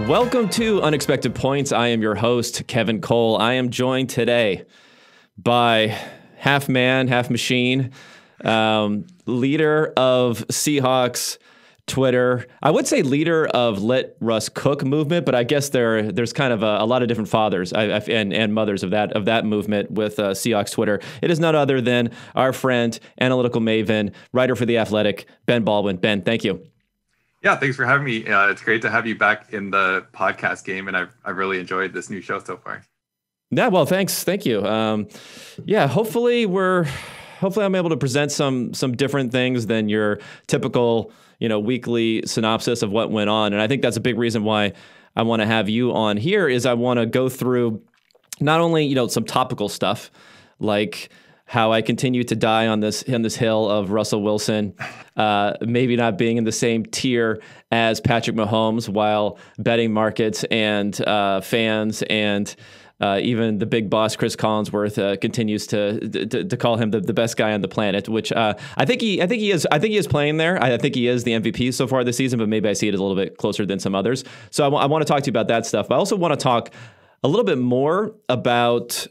Welcome to Unexpected Points. I am your host, Kevin Cole. I am joined today by half man, half machine, leader of Seahawks Twitter. I would say leader of Let Russ Cook movement, but I guess there's kind of a lot of different fathers and mothers of that movement with Seahawks Twitter. It is none other than our friend, analytical maven, writer for The Athletic, Ben Baldwin. Ben, thank you. Yeah, thanks for having me. It's great to have you back in the podcast game, and I've really enjoyed this new show so far. Yeah, well, thanks. Thank you. Hopefully I'm able to present some different things than your typical, weekly synopsis of what went on. And I think that's a big reason why I want to have you on here is I want to go through not only, some topical stuff like how I continue to die on this hill of Russell Wilson, maybe not being in the same tier as Patrick Mahomes, while betting markets and fans and even the big boss Chris Collinsworth continues to call him the best guy on the planet, which I think he is. I think he is playing there. I think he is the MVP so far this season, but maybe I see it as a little bit closer than some others. So I want to talk to you about that stuff. But I also want to talk a little bit more about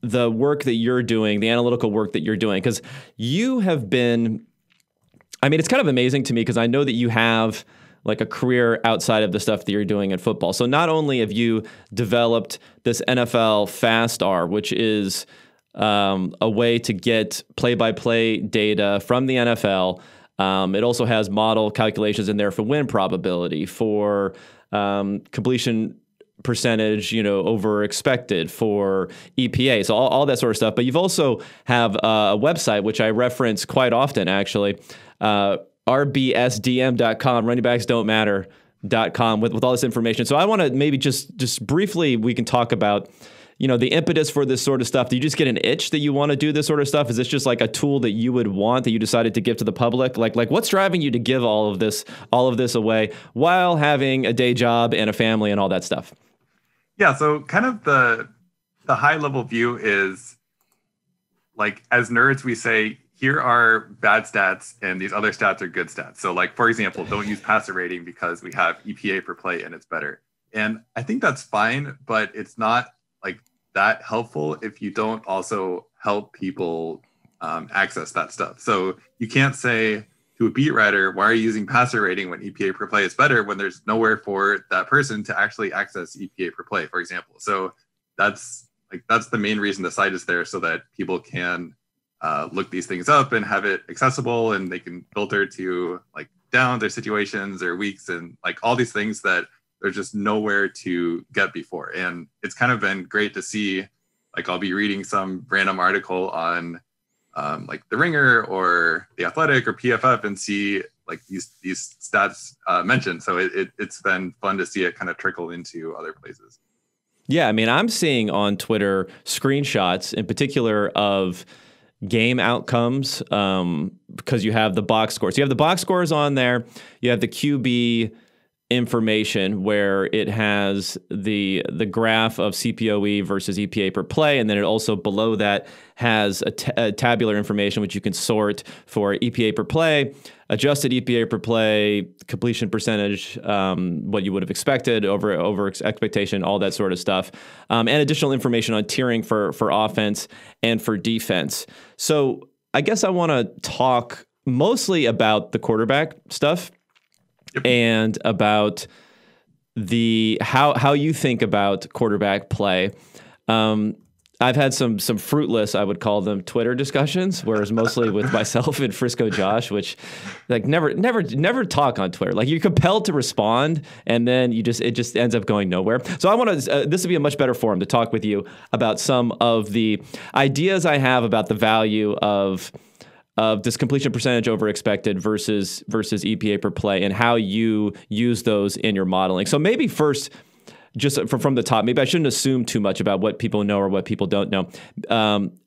the work that you're doing, the analytical work that you're doing, because you have been, it's kind of amazing to me because I know that you have like a career outside of the stuff that you're doing in football. So not only have you developed this NFL Fast R, which is a way to get play-by-play data from the NFL, it also has model calculations in there for win probability, for completion percentage, over expected, for EPA, so all that sort of stuff. But you've also have a website, which I reference quite often, actually, rbsdm.com, runningbacksdon'tmatter.com, with all this information. So I want to maybe just briefly, we can talk about, the impetus for this sort of stuff. Do you just get an itch that you want to do this sort of stuff? Is this just like a tool that you would want, that you decided to give to the public? Like what's driving you to give all of this away while having a day job and a family and all that stuff? Yeah, so kind of the high level view is, like, as nerds, we say, here are bad stats and these other stats are good stats. So, like, for example, don't use passer rating because we have EPA per play and it's better. And I think that's fine, but it's not like that helpful if you don't also help people access that stuff. So you can't say to a beat writer, why are you using passer rating when EPA per play is better, when there's nowhere for that person to actually access EPA per play, for example. So that's the main reason the site is there, so that people can look these things up and have it accessible, and they can filter to like down their situations or weeks and like all these things that there's just nowhere to get before. And it's kind of been great to see, like, I'll be reading some random article on like The Ringer or The Athletic or PFF and see like these stats mentioned. So it's been fun to see it kind of trickle into other places. Yeah, I'm seeing on Twitter screenshots in particular of game outcomes because you have the box scores. You have the box scores on there. You have the QB information where it has the graph of CPOE versus EPA per play, and then it also below that has a tabular information which you can sort for EPA per play, adjusted EPA per play, completion percentage, what you would have expected, over expectation, all that sort of stuff, and additional information on tiering for offense and for defense. So I guess I want to talk mostly about the quarterback stuff. Yep. And about how you think about quarterback play. I've had some fruitless, I would call them, Twitter discussions, whereas mostly with myself and Frisco Josh, which like never talk on Twitter. Like, you're compelled to respond, and then it just ends up going nowhere. So I want to. This would be a much better forum to talk with you about some of the ideas I have about the value of this completion percentage over expected versus EPA per play, and how you use those in your modeling. So maybe first, just from the top, maybe I shouldn't assume too much about what people know or what people don't know.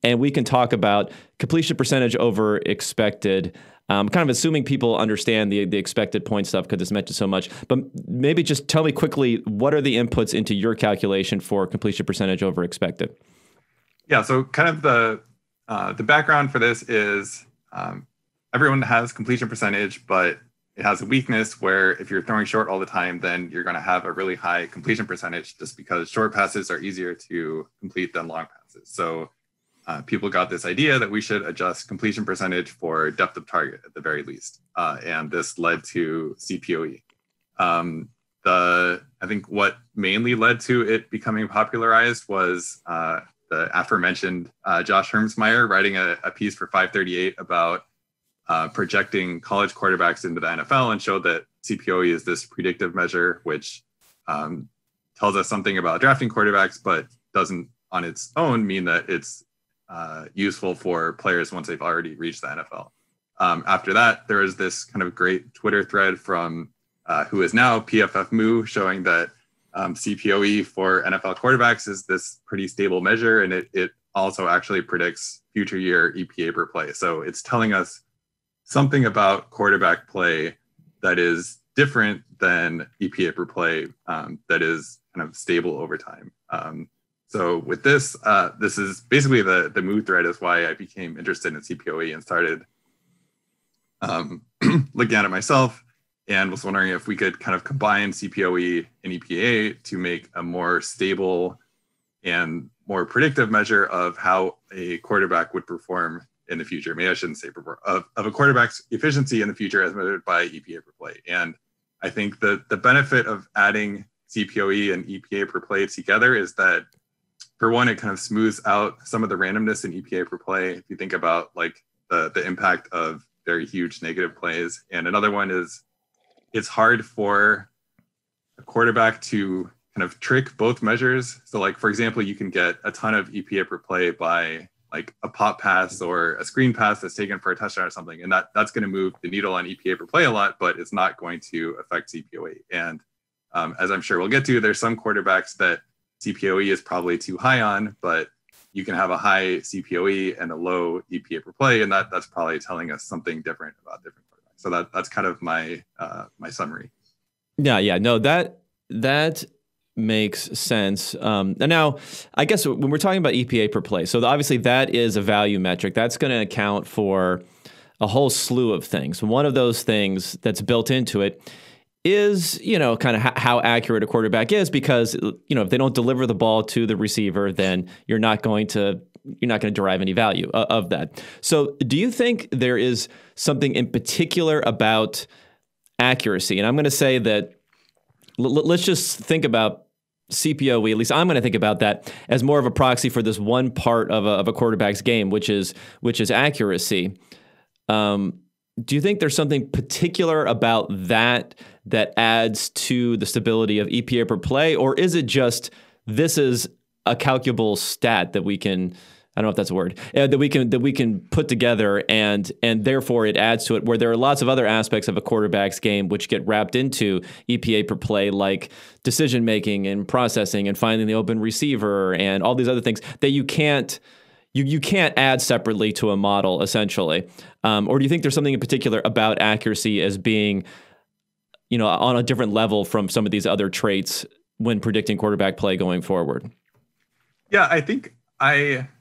And we can talk about completion percentage over expected, kind of assuming people understand the expected point stuff because it's mentioned so much. But maybe just tell me quickly, what are the inputs into your calculation for completion percentage over expected? Yeah, so kind of the background for this is everyone has completion percentage, but it has a weakness where if you're throwing short all the time, then you're going to have a really high completion percentage just because short passes are easier to complete than long passes. So people got this idea that we should adjust completion percentage for depth of target at the very least. And this led to CPOE. I think what mainly led to it becoming popularized was the aforementioned Josh Hermsmeyer writing a piece for 538 about projecting college quarterbacks into the NFL and showed that CPOE is this predictive measure, which tells us something about drafting quarterbacks, but doesn't on its own mean that it's useful for players once they've already reached the NFL. After that, there was this kind of great Twitter thread from who is now PFF Moo showing that CPOE for NFL quarterbacks is this pretty stable measure, and it also actually predicts future year EPA per play. So it's telling us something about quarterback play that is different than EPA per play, that is kind of stable over time. So with this, this is basically the Moo thread is why I became interested in CPOE and started looking at it myself, and was wondering if we could kind of combine CPOE and EPA to make a more stable and more predictive measure of how a quarterback would perform in the future. Maybe I shouldn't say perform, of a quarterback's efficiency in the future as measured by EPA per play. And I think the benefit of adding CPOE and EPA per play together is that, for one, it kind of smooths out some of the randomness in EPA per play. If you think about like the impact of very huge negative plays. And another one is it's hard for a quarterback to kind of trick both measures. So like, for example, you can get a ton of EPA per play by like a pop pass or a screen pass that's taken for a touchdown or something. And that's going to move the needle on EPA per play a lot, but it's not going to affect CPOE. And as I'm sure we'll get to, there's some quarterbacks that CPOE is probably too high on, but you can have a high CPOE and a low EPA per play, and that's probably telling us something different about different quarterbacks. So that's kind of my my summary. Yeah, no, that makes sense. And now, I guess when we're talking about EPA per play, so obviously that is a value metric. That's going to account for a whole slew of things. One of those things that's built into it is, kind of how accurate a quarterback is, because, if they don't deliver the ball to the receiver, then you're not going to derive any value of that. So do you think there is something in particular about accuracy? And I'm going to say that let's just think about CPOE, at least I'm going to think about that as more of a proxy for this one part of a quarterback's game, which is accuracy. Do you think there's something particular about that adds to the stability of EPA per play, or is it just this is a calculable stat that we can, I don't know if that's a word, that we can put together, and therefore it adds to it, where there are lots of other aspects of a quarterback's game which get wrapped into EPA per play, like decision making and processing and finding the open receiver and all these other things that you can't add separately to a model, essentially. Or do you think there's something in particular about accuracy as being, on a different level from some of these other traits when predicting quarterback play going forward? Yeah, I think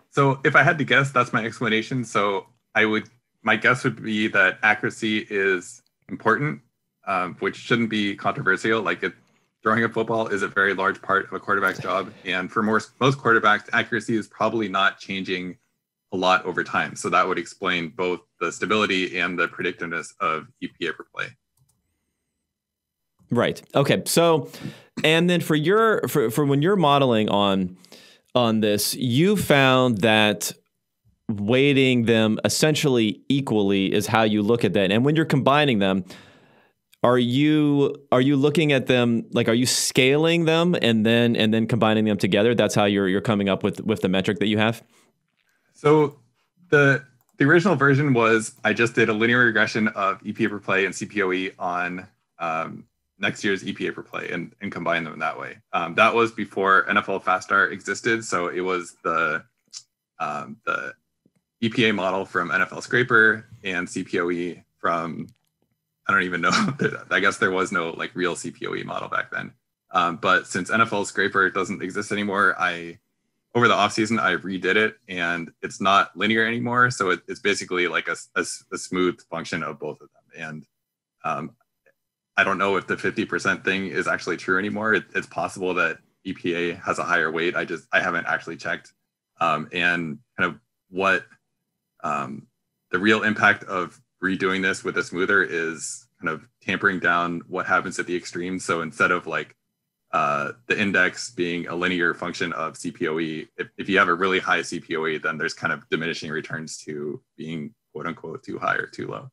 so if I had to guess, that's my explanation. So my guess would be that accuracy is important, which shouldn't be controversial. Like throwing a football is a very large part of a quarterback's job. And for most quarterbacks, accuracy is probably not changing a lot over time. So that would explain both the stability and the predictiveness of EPA per play. Right. Okay. So, and then for when you're modeling on this, you found that weighting them essentially equally is how you look at that. And when you're combining them, are you looking at them, like, are you scaling them and then combining them together? That's how you're coming up with the metric that you have? So the original version was I just did a linear regression of EPA per play and CPOE on next year's EPA per play and combine them that way. That was before NFL FastStart existed. So it was the EPA model from NFL Scraper and CPOE from, I don't even know. I guess there was no like real CPOE model back then. But since NFL Scraper doesn't exist anymore, over the offseason, I redid it, and it's not linear anymore. So it's basically like a smooth function of both of them. And I don't know if the 50% thing is actually true anymore. It's possible that EPA has a higher weight. I haven't actually checked. And kind of what the real impact of redoing this with a smoother is kind of tampering down what happens at the extreme. So instead of like the index being a linear function of CPOE, if you have a really high CPOE, then there's kind of diminishing returns to being quote unquote too high or too low.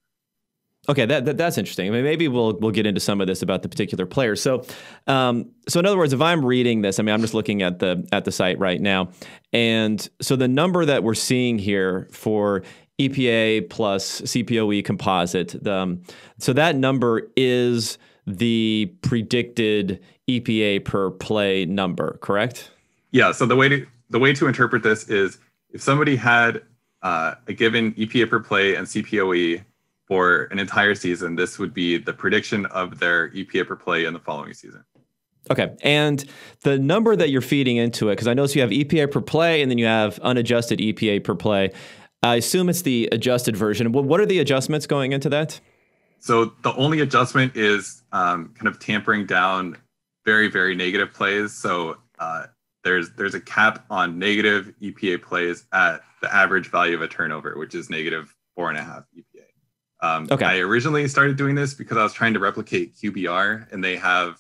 Okay, that's interesting. I mean, maybe we'll get into some of this about the particular players. So, so in other words, if I'm reading this, I mean, I'm just looking at the site right now, and so the number that we're seeing here for EPA plus CPOE composite, so that number is the predicted EPA per play number, correct? Yeah. So the way to interpret this is if somebody had a given EPA per play and CPOE for an entire season, this would be the prediction of their EPA per play in the following season. Okay. And the number that you're feeding into it, because I notice you have EPA per play and then you have unadjusted EPA per play. I assume it's the adjusted version. What are the adjustments going into that? So the only adjustment is kind of tampering down very, very negative plays. So there's a cap on negative EPA plays at the average value of a turnover, which is negative 4.5 EPA. Okay. I originally started doing this because I was trying to replicate QBR, and they have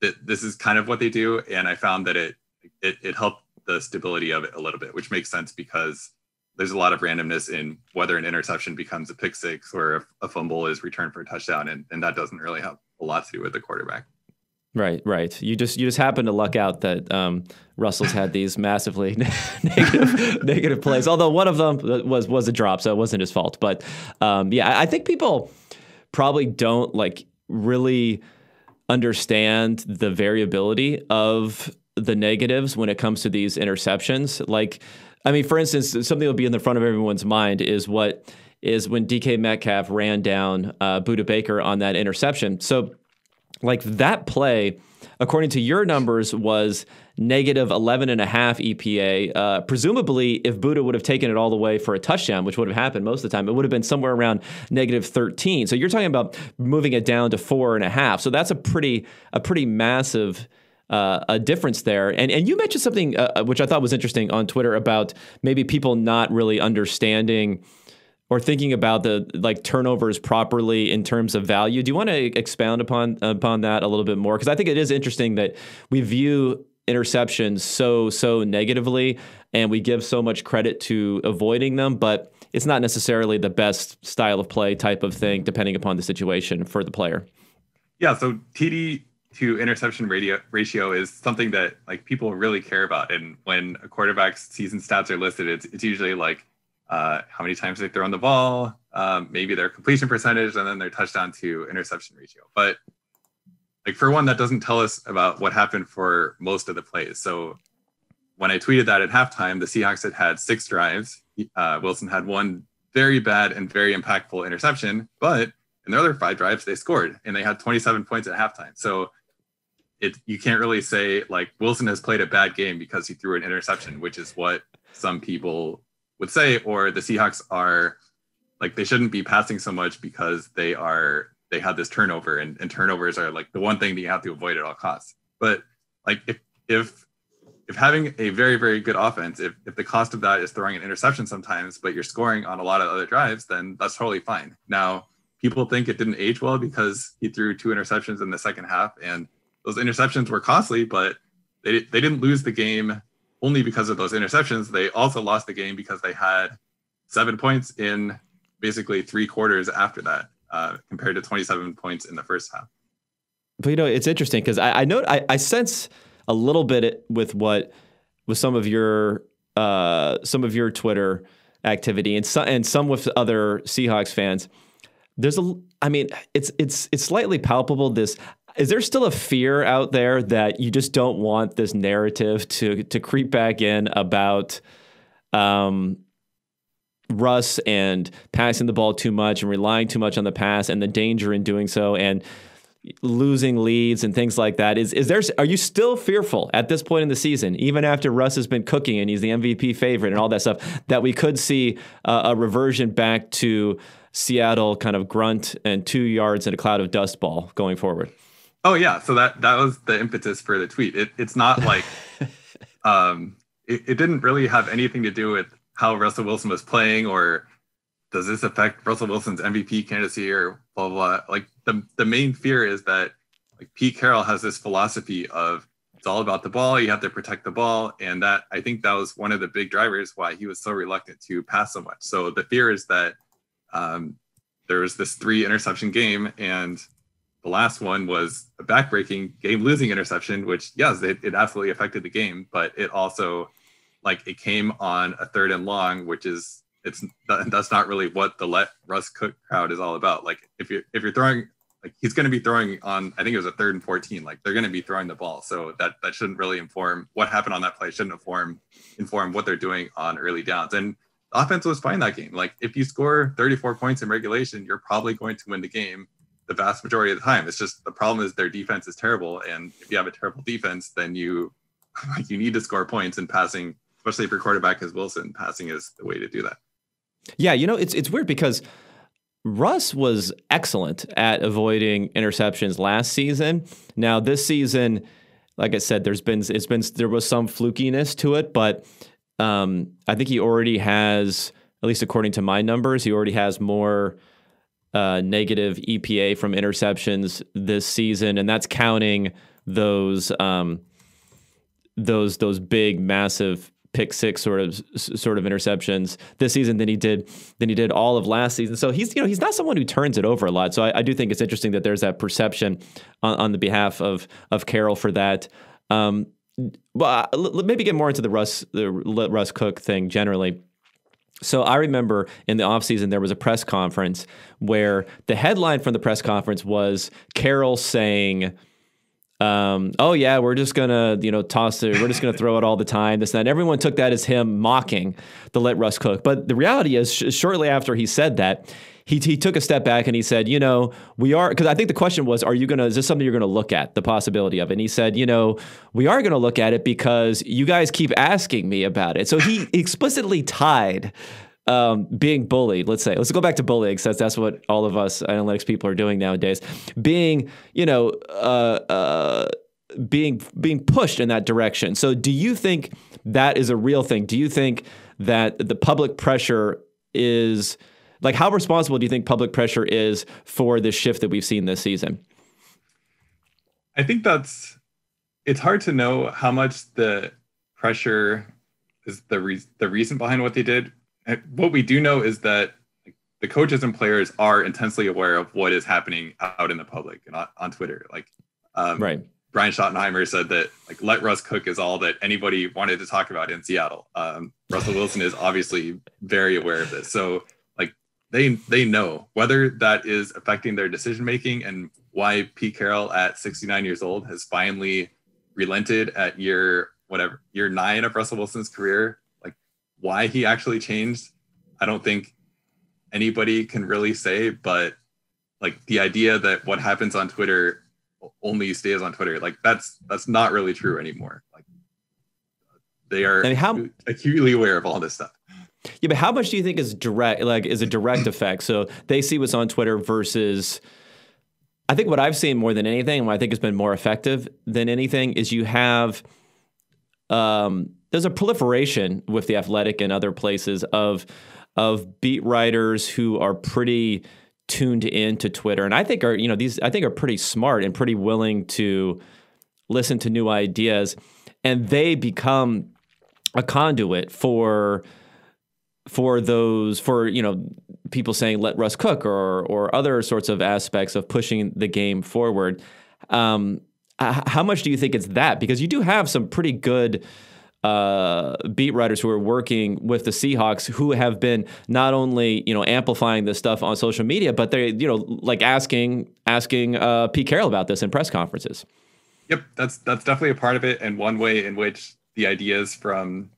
this is kind of what they do, and I found that it helped the stability of it a little bit, which makes sense because there's a lot of randomness in whether an interception becomes a pick six or if a fumble is returned for a touchdown, and that doesn't really have a lot to do with the quarterback. Right. You just happen to luck out that Russell's had these massively negative plays. Although one of them was a drop, so it wasn't his fault. But I think people probably don't like really understand the variability of the negatives when it comes to these interceptions. Like, I mean, for instance, something that'll be in the front of everyone's mind is when DK Metcalf ran down Budda Baker on that interception. So, like that play, according to your numbers, was negative 11.5 EPA. Presumably, if Budda would have taken it all the way for a touchdown, which would have happened most of the time, it would have been somewhere around negative 13. So you're talking about moving it down to 4.5. So that's a pretty massive a difference there. And you mentioned something which I thought was interesting on Twitter about maybe people not really understanding or thinking about the like turnovers properly in terms of value. Do you want to expound upon that a little bit more? Because I think it is interesting that we view interceptions so negatively, and we give so much credit to avoiding them, but it's not necessarily the best style of play type of thing, depending upon the situation for the player. Yeah. So TD to interception ratio is something that like people really care about, and when a quarterback's season stats are listed, it's usually like how many times they throw on the ball, maybe their completion percentage, and then their touchdown to interception ratio. But like for one, that doesn't tell us about what happened for most of the plays. So when I tweeted that at halftime, the Seahawks had 6 drives. Wilson had one very bad and very impactful interception, but in the other 5 drives, they scored and they had 27 points at halftime. So you can't really say like Wilson has played a bad game because he threw an interception, which is what some people would say, or the Seahawks are like, they shouldn't be passing so much because they had this turnover, and turnovers are like the one thing that you have to avoid at all costs. But like if having a very, very good offense, if the cost of that is throwing an interception sometimes, but you're scoring on a lot of other drives, then that's totally fine. Now, people think it didn't age well because he threw 2 interceptions in the second half, and those interceptions were costly, but they didn't lose the game only because of those interceptions. They also lost the game because they had 7 points in basically 3 quarters after that, compared to 27 points in the first half. But it's interesting because I sense a little bit with some of your Twitter activity and some with other Seahawks fans. It's slightly palpable. Is there still a fear out there that you just don't want this narrative to creep back in about Russ and passing the ball too much and relying too much on the pass and the danger in doing so? And losing leads and things like that. Are you still fearful at this point in the season, even after Russ has been cooking and he's the MVP favorite and all that stuff, that we could see a reversion back to Seattle kind of grunt and 2 yards and a cloud of dust ball going forward? Oh yeah, so that was the impetus for the tweet. It's not like it didn't really have anything to do with how Russell Wilson was playing, or does this affect Russell Wilson's MVP candidacy, or blah, blah, blah. Like the main fear is that like Pete Carroll has this philosophy of it's all about the ball. You have to protect the ball. And that, I think that was one of the big drivers why he was so reluctant to pass so much. So the fear is that there was this 3 interception game, and the last one was a backbreaking game losing interception, which yes, it absolutely affected the game, but it also like it came on a 3rd and long, which is, that's not really what the let Russ cook crowd is all about. Like if you're throwing, like he's going to be throwing on, I think it was a 3rd and 14, like they're going to be throwing the ball. So that shouldn't really inform what happened on that play, shouldn't inform what they're doing on early downs. And the offense was fine that game. Like if you score 34 points in regulation, you're probably going to win the game the vast majority of the time. It's just the problem is their defense is terrible. And if you have a terrible defense, then you need to score points, and passing, especially if your quarterback is Wilson, passing is the way to do that. Yeah, it's weird because Russ was excellent at avoiding interceptions last season. Now this season, like I said, there was some flukiness to it, but I think he already has, at least according to my numbers, he already has more negative EPA from interceptions this season, and that's counting those big, massive pick six sort of interceptions this season than he did all of last season. So he's not someone who turns it over a lot. So I do think it's interesting that there's that perception on the behalf of Carroll for that. Well, maybe get more into the Russ Cook thing generally. So I remember in the offseason, there was a press conference where the headline from the press conference was Carroll saying, oh yeah, we're just gonna, toss it. We're just gonna throw it all the time. This and that. Everyone took that as him mocking the let Russ cook. But the reality is, shortly after he said that, he took a step back and he said, we are, because I think the question was, is this something you're going to look at, the possibility of it? And he said, we are going to look at it because you guys keep asking me about it. So he explicitly tied being bullied, let's go back to bullying, because that's what all of us analytics people are doing nowadays. Being, being pushed in that direction. So do you think that is a real thing? Do you think that the public pressure is, like, how responsible do you think public pressure is for the shift that we've seen this season? I think it's hard to know how much the pressure is the reason behind what they did. What we do know is that the coaches and players are intensely aware of what is happening out in the public and on Twitter. Right. Brian Schottenheimer said that let Russ cook is all that anybody wanted to talk about in Seattle. Russell Wilson is obviously very aware of this. So they know whether that is affecting their decision making, and why Pete Carroll at 69 years old has finally relented at year 9 of Russell Wilson's career. Why he actually changed, I don't think anybody can really say, but the idea that what happens on Twitter only stays on Twitter, that's not really true anymore. They are acutely aware of all this stuff. Yeah, but how much do you think is a direct effect? So they see what's on Twitter versus, I think what I've seen more than anything, and what I think has been more effective than anything, is you have there's a proliferation with The Athletic and other places of beat writers who are pretty tuned into Twitter, and I think are pretty smart and pretty willing to listen to new ideas, and they become a conduit for people saying let Russ cook or other sorts of aspects of pushing the game forward. How much do you think it's that? Because you do have some pretty good beat writers who are working with the Seahawks who have been not only amplifying this stuff on social media, but they asking Pete Carroll about this in press conferences. Yep, that's definitely a part of it, and one way in which the ideas from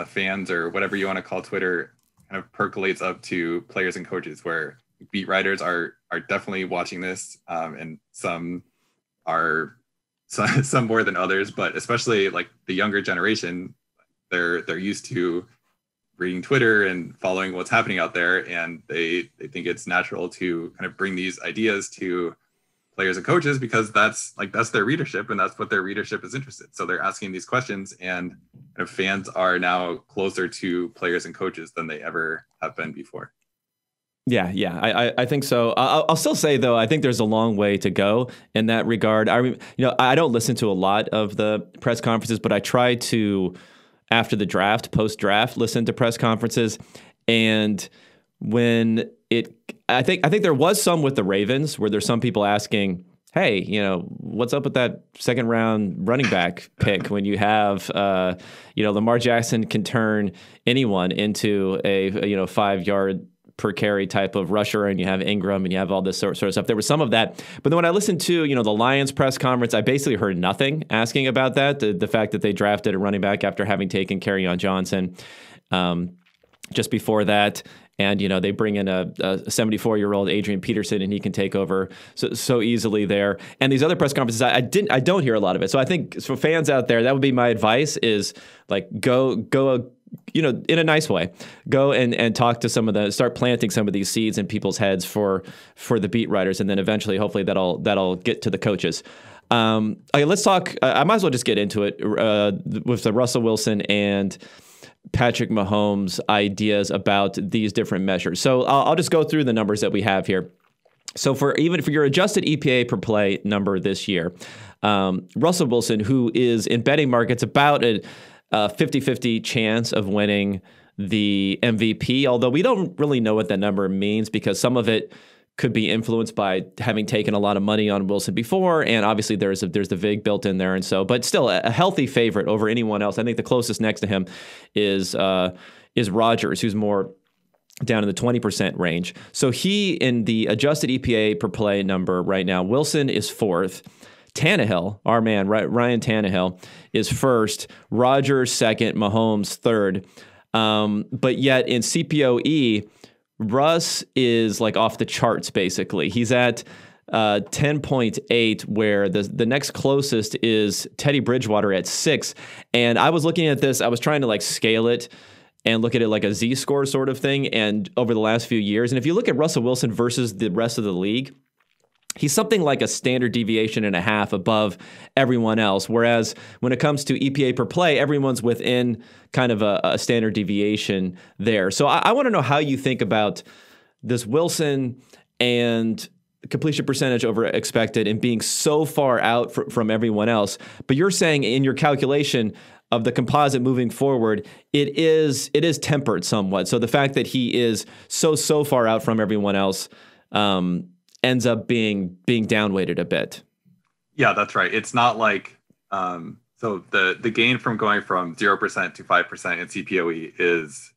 fans or whatever you want to call Twitter kind of percolates up to players and coaches, where beat writers are definitely watching this, and some are some more than others, but especially like the younger generation, they're used to reading Twitter and following what's happening out there, and they think it's natural to kind of bring these ideas to players and coaches because that's their readership, and that's what their readership is interested. So they're asking these questions, and kind of fans are now closer to players and coaches than they ever have been before. Yeah, I think so. I'll still say though, I think there's a long way to go in that regard. I don't listen to a lot of the press conferences, but I try to, after the draft, post-draft, listen to press conferences. And I think there was some with the Ravens where there's some people asking, hey, what's up with that second round running back pick when you have, Lamar Jackson can turn anyone into a 5-yard per carry type of rusher, and you have Ingram and you have all this sort of stuff. There was some of that. But then when I listened to, the Lions press conference, I basically heard nothing asking about that. The fact that they drafted a running back after having taken Kerryon Johnson just before that. And, they bring in a 74-year-old Adrian Peterson, and he can take over so easily there. And these other press conferences, I don't hear a lot of it. So I think for fans out there, that would be my advice is like go in a nice way, go and talk to start planting some of these seeds in people's heads for the beat writers. And then eventually, hopefully that'll get to the coaches. Okay, let's talk. I might as well just get into it with the Russell Wilson and Patrick Mahomes ideas about these different measures. So I'll just go through the numbers that we have here. So for your adjusted EPA per play number this year, Russell Wilson, who is in betting markets about a 50-50 chance of winning the MVP, although we don't really know what that number means because some of it could be influenced by having taken a lot of money on Wilson before, and obviously there's the VIG built in there, and so, but still a healthy favorite over anyone else. I think the closest next to him is Rodgers, who's more down in the 20% range. So he, in the adjusted EPA per play number right now, Wilson is fourth. Tannehill, our man, Ryan Tannehill, is first. Rodgers second. Mahomes third. But yet in CPOE, Russ is like off the charts, basically. He's at 10.8, where the next closest is Teddy Bridgewater at 6. And I was looking at this, I was trying to like scale it and look at it like a Z-score sort of thing, and over the last few years. And if you look at Russell Wilson versus the rest of the league, he's something like a standard deviation and a half above everyone else. Whereas when it comes to EPA per play, everyone's within kind of a standard deviation there. So I want to know how you think about this Wilson and completion percentage over expected and being so far out from everyone else. But you're saying in your calculation of the composite moving forward, it is tempered somewhat. So the fact that he is so far out from everyone else ends up being downweighted a bit. Yeah, that's right. It's not like so the gain from going from 0% to 5% in CPOE is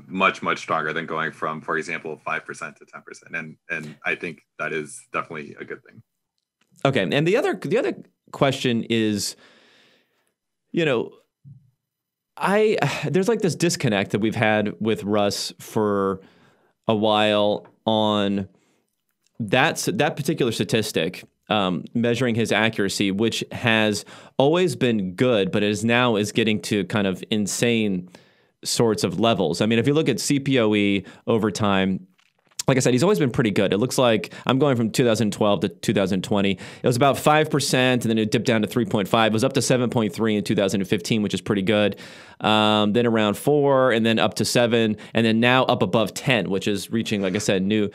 much stronger than going from, for example, 5% to 10%, and I think that is definitely a good thing. Okay, and the other question is, there's like this disconnect that we've had with Russ for a while on that particular statistic, measuring his accuracy, which has always been good, but is getting to kind of insane sorts of levels. I mean, if you look at CPOE over time, like I said, he's always been pretty good. It looks like I'm going from 2012 to 2020. It was about 5%, and then it dipped down to 3.5. It was up to 7.3 in 2015, which is pretty good. Then around 4, and then up to 7, and then now up above 10, which is reaching, like I said, new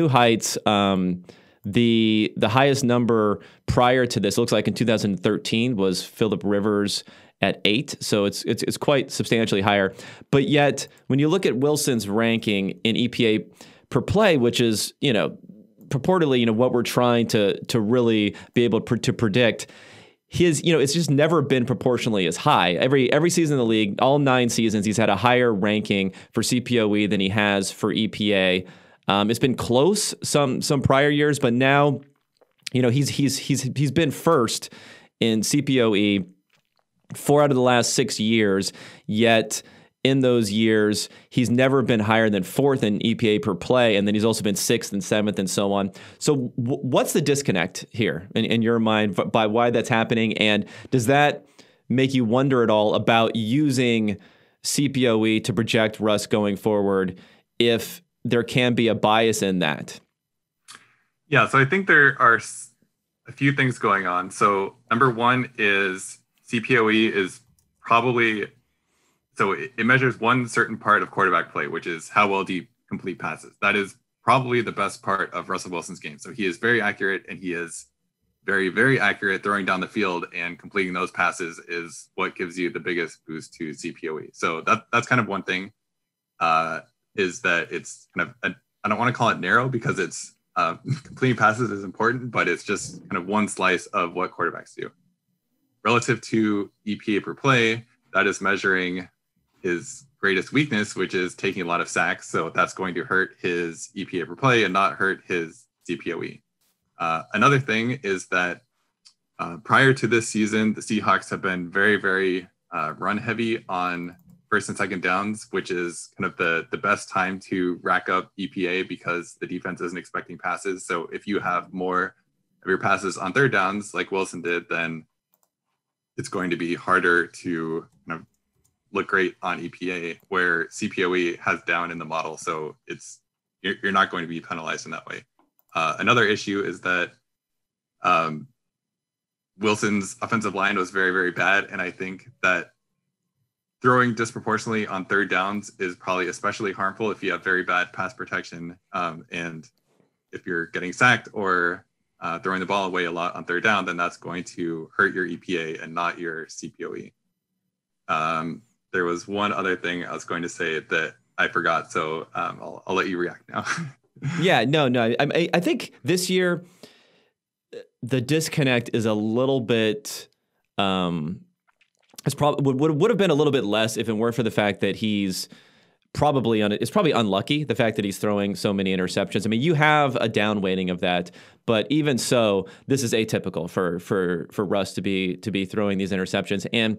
heights. The highest number prior to this, looks like in 2013, was Phillip Rivers at 8, so it's quite substantially higher. But yet, when you look at Wilson's ranking in EPA per play, which is, purportedly, what we're trying to really be able to predict, his, it's just never been proportionally as high. Every season in the league, all 9 seasons, he's had a higher ranking for CPOE than he has for EPA. It's been close some prior years, but now, he's been first in CPOE 4 out of the last 6 years, yet in those years, he's never been higher than 4th in EPA per play, and then he's also been 6th and 7th and so on. So what's the disconnect here in your mind by why that's happening? And does that make you wonder at all about using CPOE to project Russ going forward if there can be a bias in that? Yeah, so I think there are a few things going on. So number one is CPOE is probably, so it measures one certain part of quarterback play, which is how well do you complete passes. That is probably the best part of Russell Wilson's game. So he is very accurate, and he is very, very accurate throwing down the field, and completing those passes is what gives you the biggest boost to CPOE. So that's kind of one thing, is that it's kind of, I don't want to call it narrow because it's, completing passes is important, but it's just kind of one slice of what quarterbacks do. Relative to EPA per play, that is measuring his greatest weakness, which is taking a lot of sacks. So that's going to hurt his EPA per play and not hurt his CPOE. Another thing is that prior to this season, the Seahawks have been very, very run heavy on first and second downs, which is kind of the best time to rack up EPA because the defense isn't expecting passes. So if you have more of your passes on third downs, like Wilson did, then it's going to be harder to kind of look great on EPA, where CPOE has down in the model. So you're not going to be penalized in that way. Another issue is that Wilson's offensive line was very, very bad. And I think that throwing disproportionately on third downs is probably especially harmful if you have very bad pass protection. And if you're getting sacked or throwing the ball away a lot on third down, then that's going to hurt your EPA and not your CPOE. There was one other thing I was going to say that I forgot. So I'll let you react now. Yeah, no. I think this year the disconnect is a little bit. It's probably would have been a little bit less if it weren't for the fact that he's probably it's probably unlucky, the fact that he's throwing so many interceptions. I mean, you have a down weighting of that, but even so, this is atypical for Russ to be throwing these interceptions. And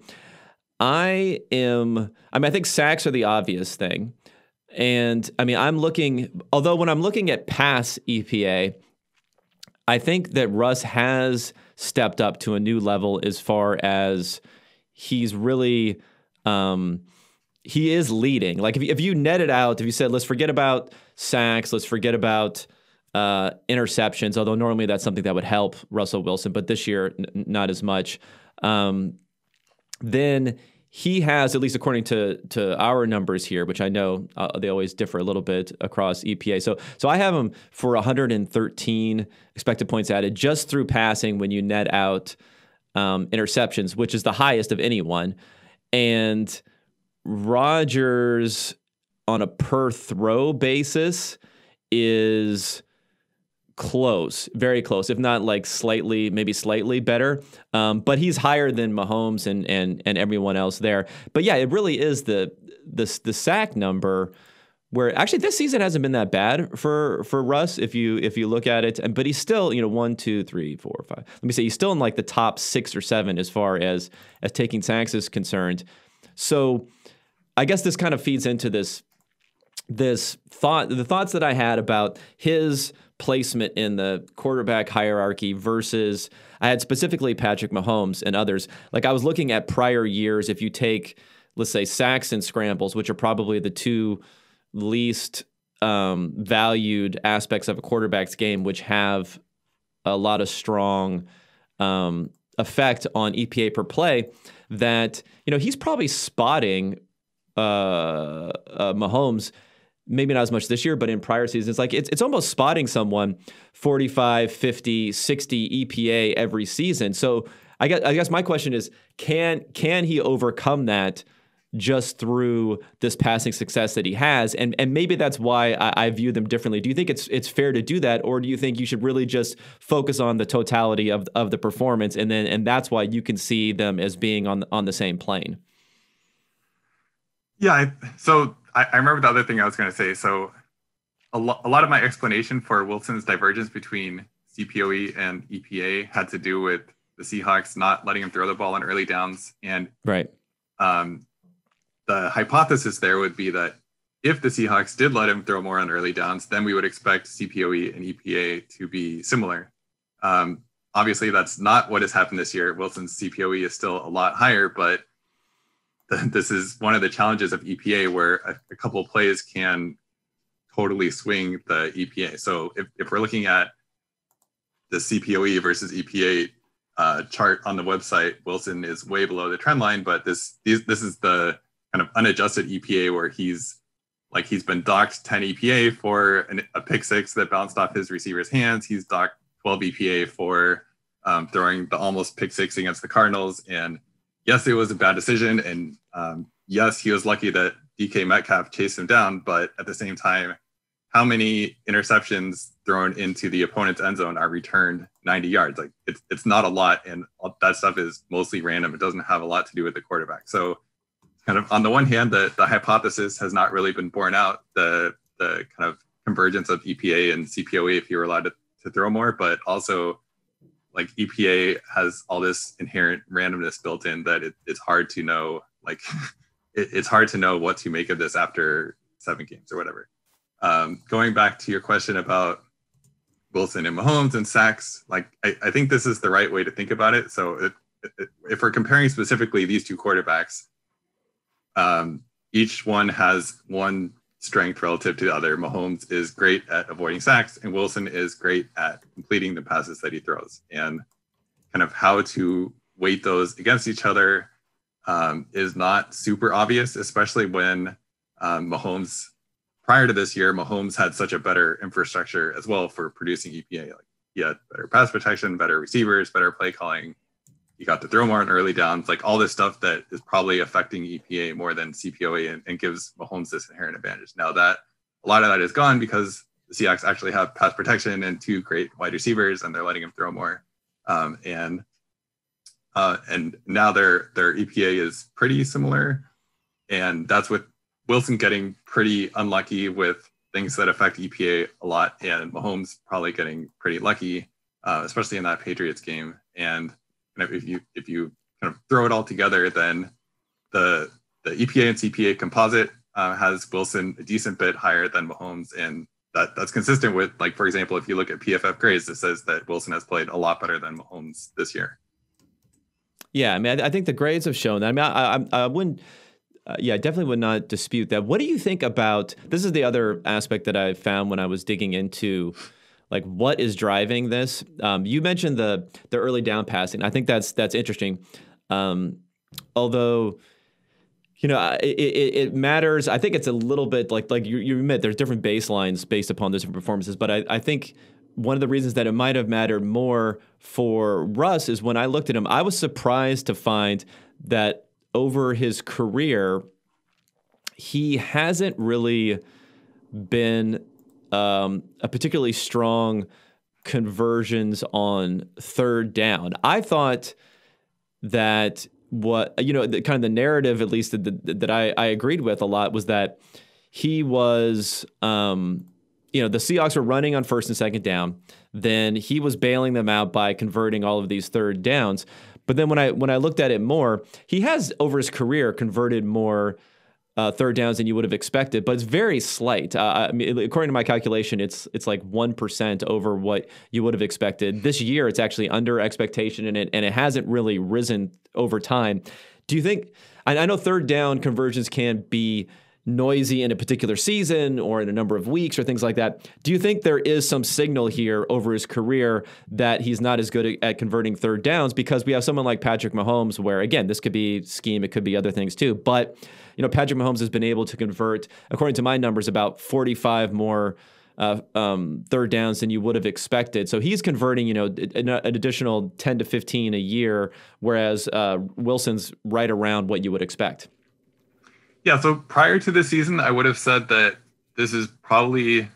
I think sacks are the obvious thing. And I mean, although when I'm looking at pass EPA, I think that Russ has stepped up to a new level as far as he's really, he is leading. Like if you net it out, if you said, let's forget about sacks, let's forget about interceptions, although normally that's something that would help Russell Wilson, but this year, not as much. Then he has, at least according to our numbers here, which I know they always differ a little bit across EPA. So I have him for 113 expected points added just through passing when you net out interceptions, which is the highest of anyone. And Rodgers on a per throw basis is close, very close, if not like maybe slightly better. But he's higher than Mahomes and everyone else there. But yeah, it really is the sack number where actually this season hasn't been that bad for Russ if you look at it. But he's still, 1, 2, 3, 4, 5. Let me say he's still in like the top 6 or 7 as far as taking sacks is concerned. So I guess this kind of feeds into the thoughts that I had about his placement in the quarterback hierarchy versus I had specifically Patrick Mahomes and others. Like I was looking at prior years, if you take, let's say, sacks and scrambles, which are probably the two least valued aspects of a quarterback's game, which have a lot of strong effect on EPA per play, that, he's probably spotting Mahomes, maybe not as much this year, but in prior seasons, like it's almost spotting someone 45, 50, 60 EPA every season. So I guess my question is, can he overcome that just through this passing success that he has? And maybe that's why I view them differently. Do you think it's fair to do that, or do you think you should really just focus on the totality of the performance, and that's why you can see them as being on the same plane? Yeah, I remember the other thing I was going to say. So a lot of my explanation for Wilson's divergence between CPOE and EPA had to do with the Seahawks not letting him throw the ball on early downs. And right. the hypothesis there would be that if the Seahawks did let him throw more on early downs, then we would expect CPOE and EPA to be similar. Obviously, that's not what has happened this year. Wilson's CPOE is still a lot higher, but this is one of the challenges of EPA where a couple of plays can totally swing the EPA. So if we're looking at the CPOE versus EPA chart on the website, Wilson is way below the trend line, but this is the kind of unadjusted EPA where he's been docked 10 EPA for a pick six that bounced off his receiver's hands. He's docked 12 EPA for throwing the almost pick six against the Cardinals. And yes, it was a bad decision. And yes, he was lucky that DK Metcalf chased him down. But at the same time, how many interceptions thrown into the opponent's end zone are returned 90 yards? Like it's not a lot. And that stuff is mostly random. It doesn't have a lot to do with the quarterback. So kind of on the one hand, the hypothesis has not really been borne out, the kind of convergence of EPA and CPOE if you were allowed to throw more, but also like EPA has all this inherent randomness built in that it's hard to know, like it's hard to know what to make of this after 7 games or whatever. Going back to your question about Wilson and Mahomes and sacks, like I think this is the right way to think about it. So if we're comparing specifically these two quarterbacks, each one has one strength relative to the other. Mahomes is great at avoiding sacks, and Wilson is great at completing the passes that he throws. And kind of how to weight those against each other is not super obvious, especially when Mahomes, prior to this year, Mahomes had such a better infrastructure as well for producing EPA. Like he had better pass protection, better receivers, better play calling. He got to throw more on early downs, like all this stuff that is probably affecting EPA more than CPOA and gives Mahomes this inherent advantage. Now that a lot of that is gone because the Seahawks actually have pass protection and 2 great wide receivers, and they're letting him throw more. And now their EPA is pretty similar, and that's with Wilson getting pretty unlucky with things that affect EPA a lot, and Mahomes probably getting pretty lucky, especially in that Patriots game. And if you kind of throw it all together, then the EPA and CPA composite has Wilson a decent bit higher than Mahomes, and that's consistent with, like, for example, if you look at PFF grades, it says that Wilson has played a lot better than Mahomes this year. Yeah, I mean, I think the grades have shown that. I mean, I wouldn't. I definitely would not dispute that. What do you think about, this is the other aspect that I found when I was digging into, like, what is driving this? You mentioned the early down passing. I think that's interesting. Although, you know, it matters. I think it's a little bit like you admit there's different baselines based upon those different performances. But I think one of the reasons that it might have mattered more for Russ is when I looked at him, I was surprised to find that over his career, he hasn't really been a particularly strong conversions on third down. I thought that kind of the narrative, at least that I agreed with a lot, was that he was, the Seahawks were running on first and second down. Then he was bailing them out by converting all of these third downs. But then when I looked at it more, he has over his career converted more third downs than you would have expected, but it's very slight. I mean, according to my calculation, it's like 1% over what you would have expected. This year, it's actually under expectation, and it hasn't really risen over time. Do you think? I know third down conversions can be noisy in a particular season or in a number of weeks or things like that. Do you think there is some signal here over his career that he's not as good at converting third downs? Because we have someone like Patrick Mahomes, where, again, this could be scheme, it could be other things too. But, Patrick Mahomes has been able to convert, according to my numbers, about 45 more third downs than you would have expected. So he's converting, an additional 10 to 15 a year, whereas Wilson's right around what you would expect. Yeah, so prior to this season, I would have said that this is probably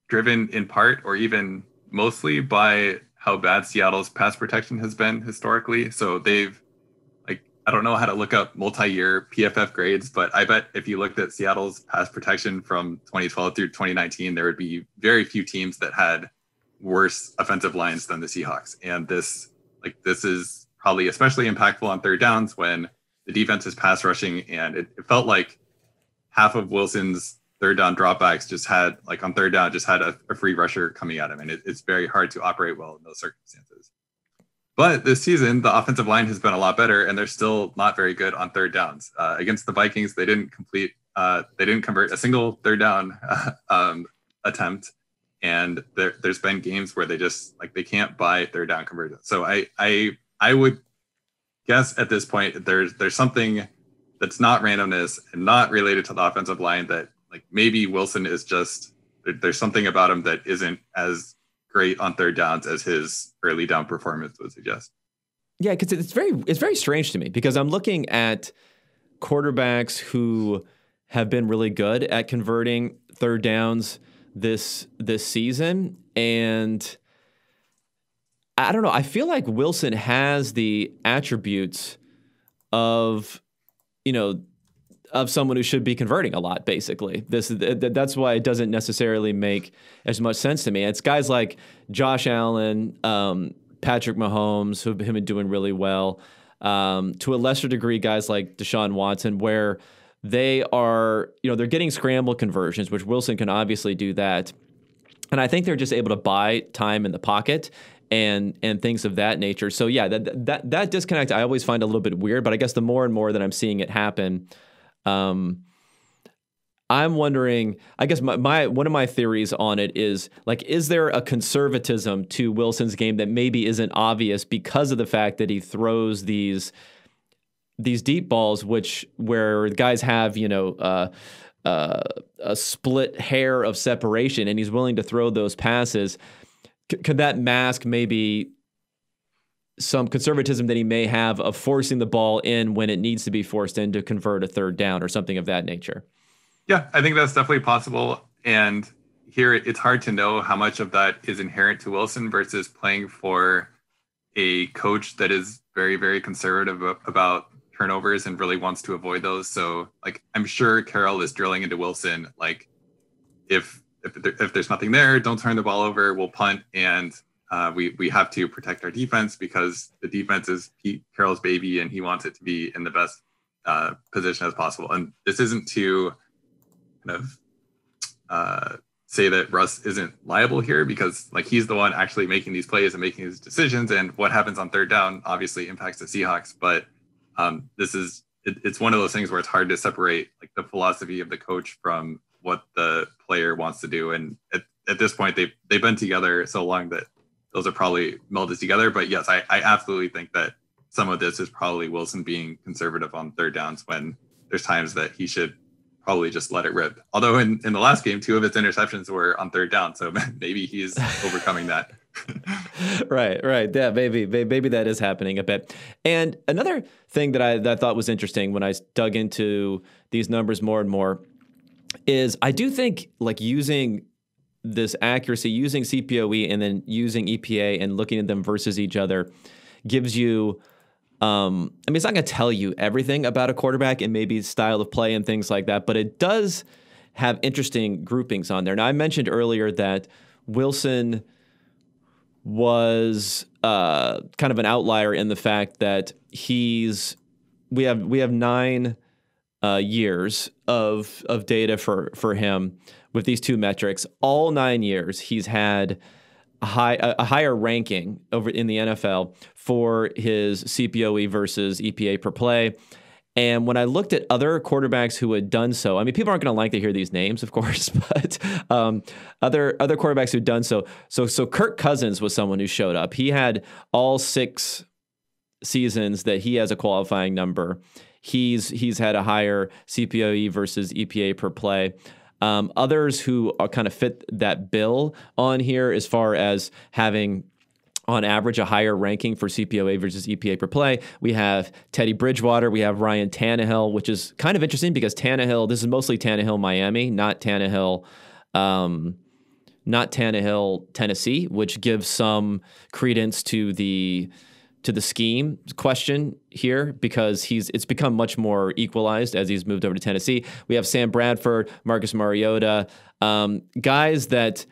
driven in part or even mostly by how bad Seattle's pass protection has been historically. So they've, I don't know how to look up multi-year PFF grades, but I bet if you looked at Seattle's pass protection from 2012 through 2019, there would be very few teams that had worse offensive lines than the Seahawks. And this is probably especially impactful on third downs when the defense is pass rushing, and it felt like half of Wilson's third down dropbacks just had, like on third down, just had a free rusher coming at him. And it's very hard to operate well in those circumstances. But this season, the offensive line has been a lot better, and they're still not very good on third downs. Against the Vikings, they didn't convert a single third down attempt. And there's been games where they just, like, they can't buy third down conversions. So I would guess at this point there's something that's not randomness and not related to the offensive line, that like maybe Wilson is just, there's something about him that isn't as great on third downs as his early down performance would suggest. Yeah, because it's very strange to me, because I'm looking at quarterbacks who have been really good at converting third downs this season, and I don't know. I feel like Wilson has the attributes of, of someone who should be converting a lot, basically. That's why it doesn't necessarily make as much sense to me. It's guys like Josh Allen, Patrick Mahomes, who have been doing really well. To a lesser degree, guys like Deshaun Watson, where they are, they're getting scramble conversions, which Wilson can obviously do that. And I think they're just able to buy time in the pocket and things of that nature. So yeah, that disconnect I always find a little bit weird, but I guess the more and more that I'm seeing it happen, I'm wondering, I guess one of my theories on it is, like, is there a conservatism to Wilson's game that maybe isn't obvious because of the fact that he throws these deep balls, where guys have, a split hair of separation, and he's willing to throw those passes. Could that mask maybe some conservatism that he may have of forcing the ball in when it needs to be forced in to convert a third down or something of that nature? Yeah, I think that's definitely possible. And here it's hard to know how much of that is inherent to Wilson versus playing for a coach that is very, very conservative about turnovers and really wants to avoid those. So, like, I'm sure Carroll is drilling into Wilson, like, if there's nothing there, don't turn the ball over, we'll punt, and we have to protect our defense because the defense is Pete Carroll's baby and he wants it to be in the best position as possible. And this isn't to kind of say that Russ isn't liable here, because, like, he's the one actually making these plays and making these decisions, and what happens on third down obviously impacts the Seahawks. But it's one of those things where it's hard to separate, like, the philosophy of the coach from what the player wants to do. And at this point, they've been together so long that those are probably melded together. But yes, I absolutely think that some of this is probably Wilson being conservative on third downs when there's times that he should probably just let it rip. Although in the last game, 2 of its interceptions were on third down. So maybe he's overcoming that. Right. Yeah, maybe that is happening a bit. And another thing that I thought was interesting when I dug into these numbers more and more is I do think, like, using this accuracy, using CPOE and then using EPA and looking at them versus each other gives you, it's not going to tell you everything about a quarterback and maybe style of play and things like that, but it does have interesting groupings on there. Now, I mentioned earlier that Wilson was kind of an outlier in the fact that we have 9 years of data for him with these 2 metrics. All 9 years, he's had a higher ranking over in the NFL for his CPOE versus EPA per play. And when I looked at other quarterbacks who had done so, people aren't going to like to hear these names, of course, but other quarterbacks who'd done so. So Kirk Cousins was someone who showed up. He had all 6 seasons that he has a qualifying number. He's had a higher CPOE versus EPA per play. Others who are kind of fit that bill on here as far as having, on average, a higher ranking for CPOA versus EPA per play. We have Teddy Bridgewater. We have Ryan Tannehill, which is kind of interesting because Tannehill, this is mostly Tannehill Miami, not Tannehill Tennessee, which gives some credence to the scheme question here because it's become much more equalized as he's moved over to Tennessee. We have Sam Bradford, Marcus Mariota, guys that,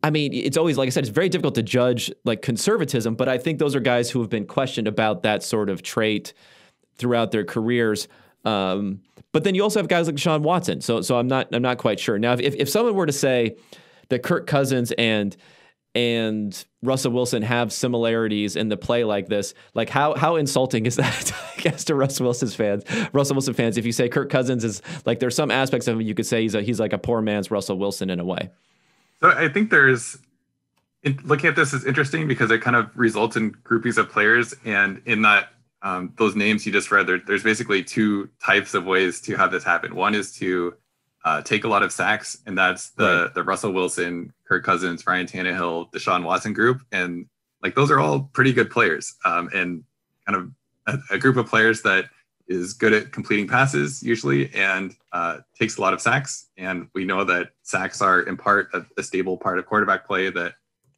it's always, like I said, it's very difficult to judge, like, conservatism, but I think those are guys who have been questioned about that sort of trait throughout their careers. But then you also have guys like Deshaun Watson. So I'm not quite sure. Now, if someone were to say that Kirk Cousins and Russell Wilson have similarities in the play like this, like how insulting is that, I guess, to Russell Wilson fans, if you say Kirk Cousins is like, there's some aspects of him you could say he's like a poor man's Russell Wilson in a way. So I think looking at this is interesting because it kind of results in groupings of players, and in that those names you just read, there's basically two types of ways to have this happen. One is to take a lot of sacks, and that's the Russell Wilson, Kirk Cousins, Ryan Tannehill, Deshaun Watson group, and like those are all pretty good players, and kind of a group of players that is good at completing passes usually, and takes a lot of sacks. And we know that sacks are in part a stable part of quarterback play that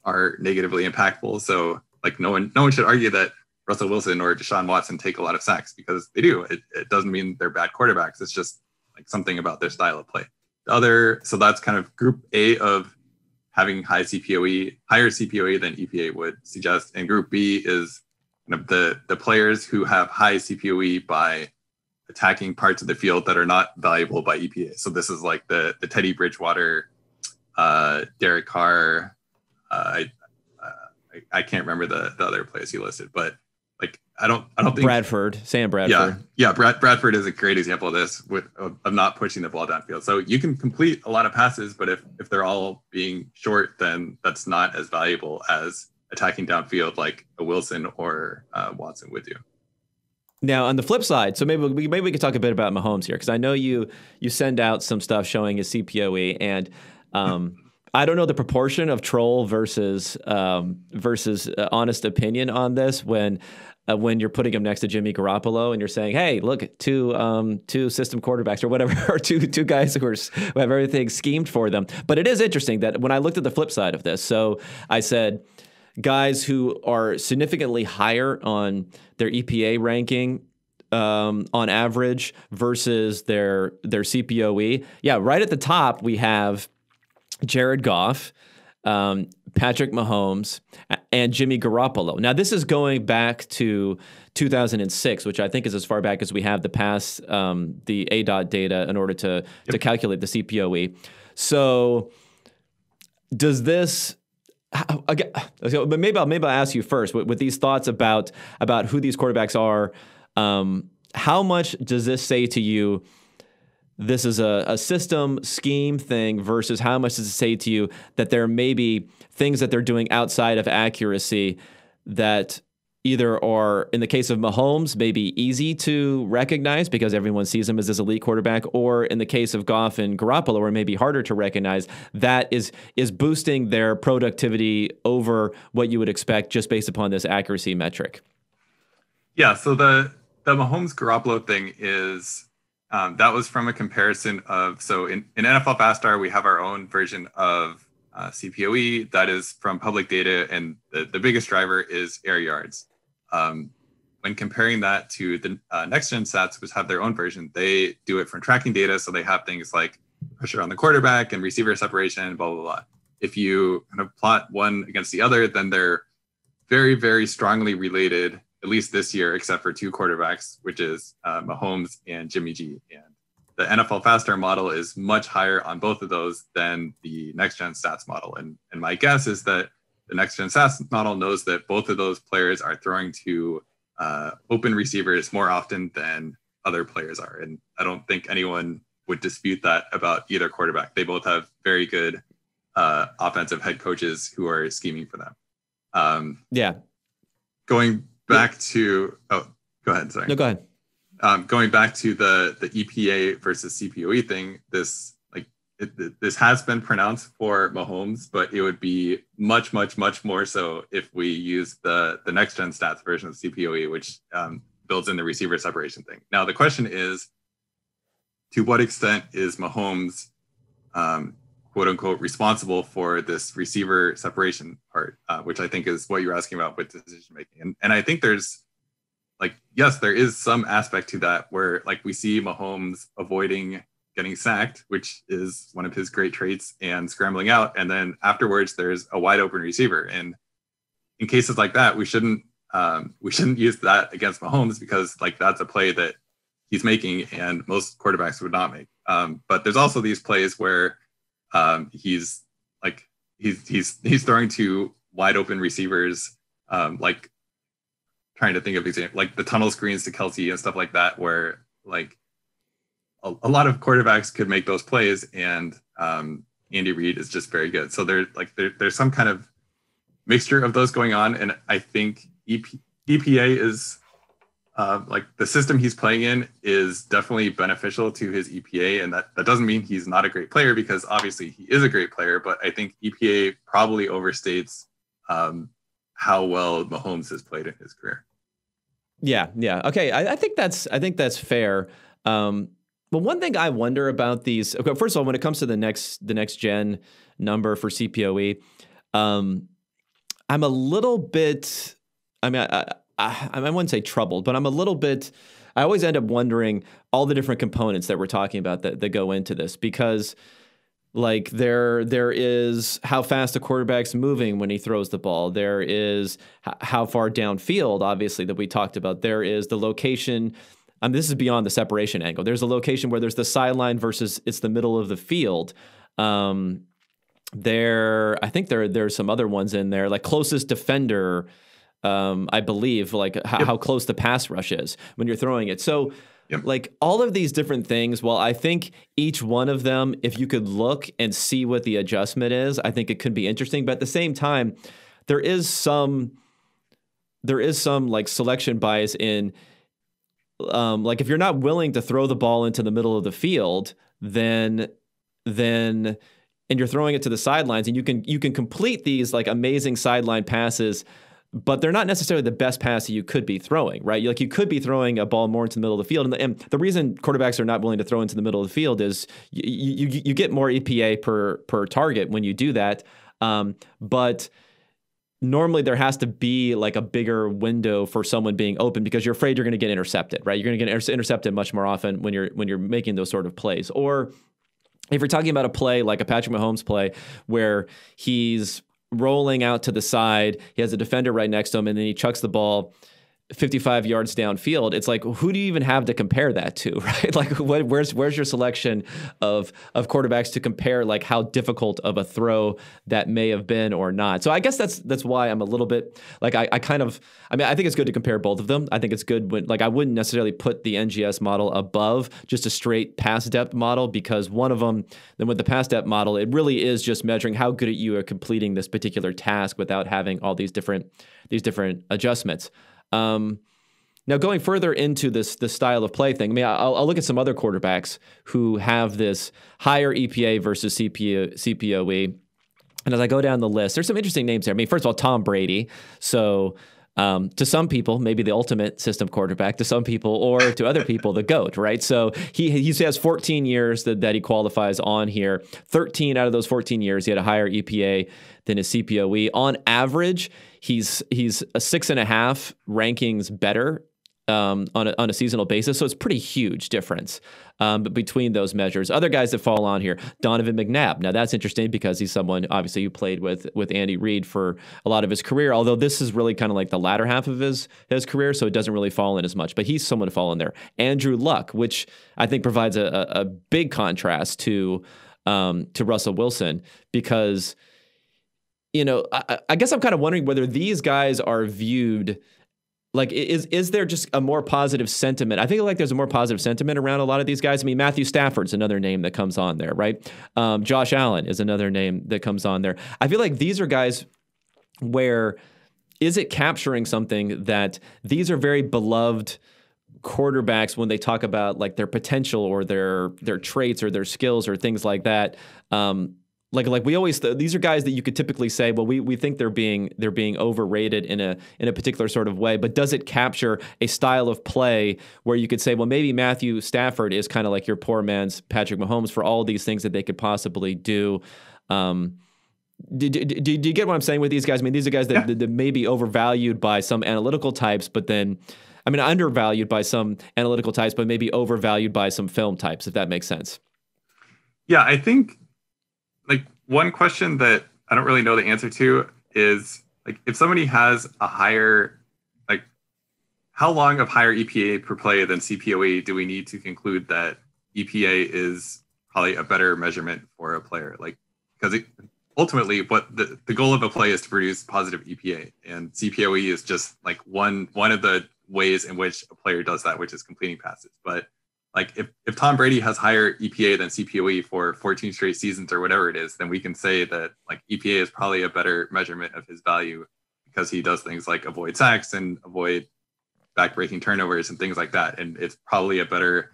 are negatively impactful. So like no one should argue that Russell Wilson or Deshaun Watson take a lot of sacks, because they do. It doesn't mean they're bad quarterbacks. It's just like something about their style of play. So that's kind of group A of having higher CPOE than EPA would suggest. And group B is kind of the players who have high CPOE by attacking parts of the field that are not valuable by EPA. So this is like the Teddy Bridgewater, Derek Carr. I can't remember the other players he listed, but like I don't think Sam Bradford. Yeah. Bradford is a great example of this of not pushing the ball downfield. So you can complete a lot of passes, but if they're all being short, then that's not as valuable as attacking downfield like a Wilson or Watson would do. Now, on the flip side, so maybe we could talk a bit about Mahomes here, because I know you send out some stuff showing his CPOE, and I don't know the proportion of troll versus honest opinion on this when you're putting him next to Jimmy Garoppolo and you're saying, hey, look, two system quarterbacks or whatever, or two guys who have everything schemed for them. But it is interesting that when I looked at the flip side of this, so I said guys who are significantly higher on their EPA ranking on average versus their CPOE. Yeah, right at the top we have Jared Goff, Patrick Mahomes, and Jimmy Garoppolo. Now, this is going back to 2006, which I think is as far back as we have the ADOT data in order to calculate the CPOE. So does this... But maybe I'll ask you first with these thoughts about who these quarterbacks are. How much does this say to you? This is a system scheme thing versus how much does it say to you that there may be things that they're doing outside of accuracy that either are, in the case of Mahomes, maybe easy to recognize because everyone sees him as this elite quarterback, or in the case of Goff and Garoppolo, where it may be harder to recognize, that is boosting their productivity over what you would expect just based upon this accuracy metric? Yeah, so the Mahomes Garoppolo thing is that was from a comparison of, so in NFL FastStar, we have our own version of CPOE that is from public data, and the biggest driver is air yards. When comparing that to the next gen stats, which have their own version, they do it from tracking data. So they have things like pressure on the quarterback and receiver separation, blah, blah, blah. If you kind of plot one against the other, then they're very, very strongly related, at least this year, except for two quarterbacks, which is Mahomes and Jimmy G. And the NFL FastStar model is much higher on both of those than the next gen stats model. And my guess is that the next gen stats model knows that both of those players are throwing to open receivers more often than other players are. And I don't think anyone would dispute that about either quarterback. They both have very good offensive head coaches who are scheming for them. Going back to, go ahead. Sorry. No, go ahead. Going back to the EPA versus CPOE thing, this has been pronounced for Mahomes, but it would be much, much, much more so if we use the next gen stats version of CPOE, which builds in the receiver separation thing. Now, the question is, to what extent is Mahomes, quote unquote, responsible for this receiver separation part, which I think is what you're asking about with decision making. And I think there's, yes, there is some aspect to that where we see Mahomes avoiding getting sacked, which is one of his great traits, and scrambling out. And then afterwards, there's a wide open receiver. And in cases like that, we shouldn't we shouldn't use that against Mahomes because like that's a play that he's making and most quarterbacks would not make. But there's also these plays where he's throwing to wide open receivers, like trying to think of example, like the tunnel screens to Kelsey and stuff like that, where like a lot of quarterbacks could make those plays, and Andy Reid is just very good. So there's some kind of mixture of those going on, and I think EPA is like the system he's playing in is definitely beneficial to his EPA, and that doesn't mean he's not a great player because obviously he is a great player, but I think EPA probably overstates how well Mahomes has played in his career. Yeah. Okay, I think that's fair. But one thing I wonder about these, okay, first of all, when it comes to the next gen number for CPOE, I'm a little bit, I mean, I wouldn't say troubled, but I'm a little bit, I always end up wondering all the different components that we're talking about that go into this, because like there is how fast the quarterback's moving when he throws the ball. There is how far downfield, obviously, that we talked about. There is the location. This is beyond the separation angle. There's a location where there's the sideline versus it's the middle of the field. I think there's some other ones in there, like closest defender, I believe, like how close the pass rush is when you're throwing it. So like all of these different things, well, I think each one of them, if you could look and see what the adjustment is, I think it could be interesting. But at the same time, there is some like selection bias in, like if you're not willing to throw the ball into the middle of the field, then and you're throwing it to the sidelines, and you can complete these like amazing sideline passes, but they're not necessarily the best pass that you could be throwing, right? Like you could be throwing a ball more into the middle of the field, and the reason quarterbacks are not willing to throw into the middle of the field is you get more EPA per target when you do that, but normally there has to be like a bigger window for someone being open because you're afraid you're going to get intercepted, right? You're going to get intercepted much more often when you're making those sort of plays. Or if you're talking about a play like a Patrick Mahomes play where he's rolling out to the side, he has a defender right next to him, and then he chucks the ball 55 yards downfield, it's like, who do you even have to compare that to, right? Like, where's your selection of quarterbacks to compare, like, how difficult of a throw that may have been or not? So I guess that's why I'm a little bit, like, I think it's good to compare both of them. I think it's good when, like, I wouldn't necessarily put the NGS model above just a straight pass depth model, because one of them, then with the pass depth model, it really is just measuring how good you are completing this particular task without having all these different adjustments. Now, going further into this style of play thing, I mean, I'll look at some other quarterbacks who have this higher EPA versus CPOE. And as I go down the list, there's some interesting names here. I mean, first of all, Tom Brady. So to some people, maybe the ultimate system quarterback, to some people, or to other people, the GOAT, right? So he has 14 years that he qualifies on here. 13 out of those 14 years, he had a higher EPA than his CPOE. On average, he's a 6.5 rankings better on a seasonal basis. So it's pretty huge difference between those measures. Other guys that fall on here, Donovan Mcnabb. Now that's interesting because he's someone obviously who played with Andy Reid for a lot of his career, although this is really kind of like the latter half of his career, so it doesn't really fall in as much, but he's someone to fall in there. Andrew Luck, which I think provides a big contrast to Russell Wilson, because, you know, I guess I'm kind of wondering whether these guys are viewed, like, is there just a more positive sentiment? I think like there's a more positive sentiment around a lot of these guys. I mean, Matthew Stafford's another name that comes on there, right? Josh Allen is another name that comes on there. I feel like these are guys where, is it capturing something that these are very beloved quarterbacks when they talk about like their potential or their traits or their skills or things like that? Like we always, these are guys that you could typically say, well, we think they're being overrated in a particular sort of way, but does it capture a style of play where you could say, well, maybe Matthew Stafford is kind of like your poor man's Patrick Mahomes for all these things that they could possibly do? Do you get what I'm saying with these guys? I mean, these are guys that may be overvalued by some analytical types, but then, I mean, undervalued by some analytical types, but maybe overvalued by some film types, if that makes sense. Yeah, I think, like, one question that I don't really know the answer to is, like, if somebody has a higher how long of higher EPA per play than CPOE do we need to conclude that EPA is probably a better measurement for a player? Like, because ultimately, what the goal of a play is to produce positive EPA, and CPOE is just like one of the ways in which a player does that, which is completing passes. But like, if Tom Brady has higher EPA than CPOE for 14 straight seasons or whatever it is, then we can say that like EPA is probably a better measurement of his value because he does things like avoid sacks and avoid backbreaking turnovers and things like that. And it's probably a better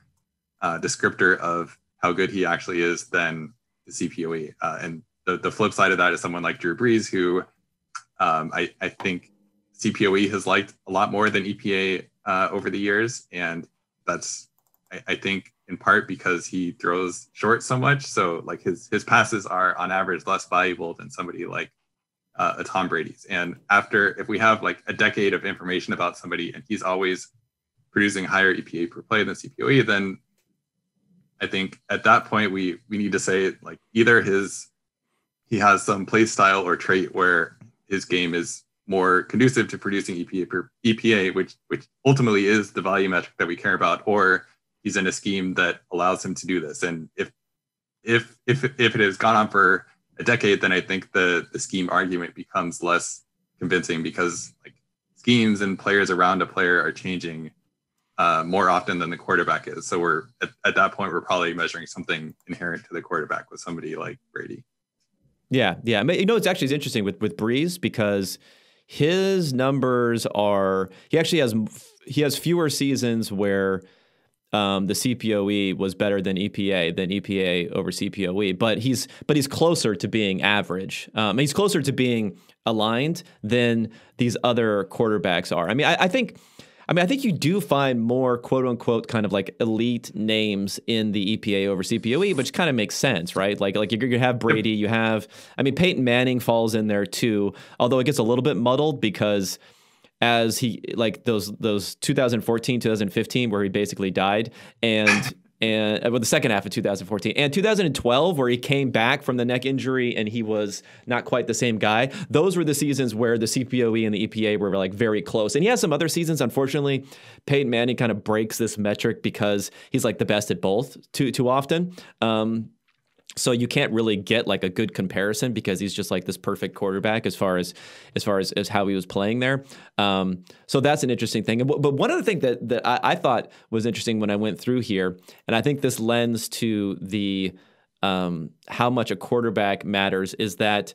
descriptor of how good he actually is than the CPOE. And the flip side of that is someone like Drew Brees, who I think CPOE has liked a lot more than EPA over the years. And that's, I think, in part because he throws short so much. So like his passes are on average less valuable than somebody like a Tom Brady's. And if we have like a decade of information about somebody and he's always producing higher EPA per play than CPOE, then I think at that point we need to say like either he has some play style or trait where his game is more conducive to producing EPA, which ultimately is the value metric that we care about, or he's in a scheme that allows him to do this. And if it has gone on for a decade, then I think the scheme argument becomes less convincing because like schemes and players around a player are changing more often than the quarterback is. So we're at that point, we're probably measuring something inherent to the quarterback with somebody like Brady. Yeah. It's actually interesting with Brees because his numbers he has fewer seasons where the CPOE was better than EPA over CPOE, but he's closer to being average. He's closer to being aligned than these other quarterbacks are. I think you do find more quote unquote kind of like elite names in the EPA over CPOE, which kind of makes sense, right? Like you're going to have Brady, Peyton Manning falls in there too, although it gets a little bit muddled because as he like those 2014, 2015 where he basically died and the second half of 2014 and 2012 where he came back from the neck injury and he was not quite the same guy. Those were the seasons where the CPOE and the EPA were like very close. And he has some other seasons. Unfortunately, Peyton Manning kind of breaks this metric because he's like the best at both too often. So you can't really get like a good comparison because he's just like this perfect quarterback as far as how he was playing there. So that's an interesting thing. But one other thing that I thought was interesting when I went through here, and I think this lends to the how much a quarterback matters, is that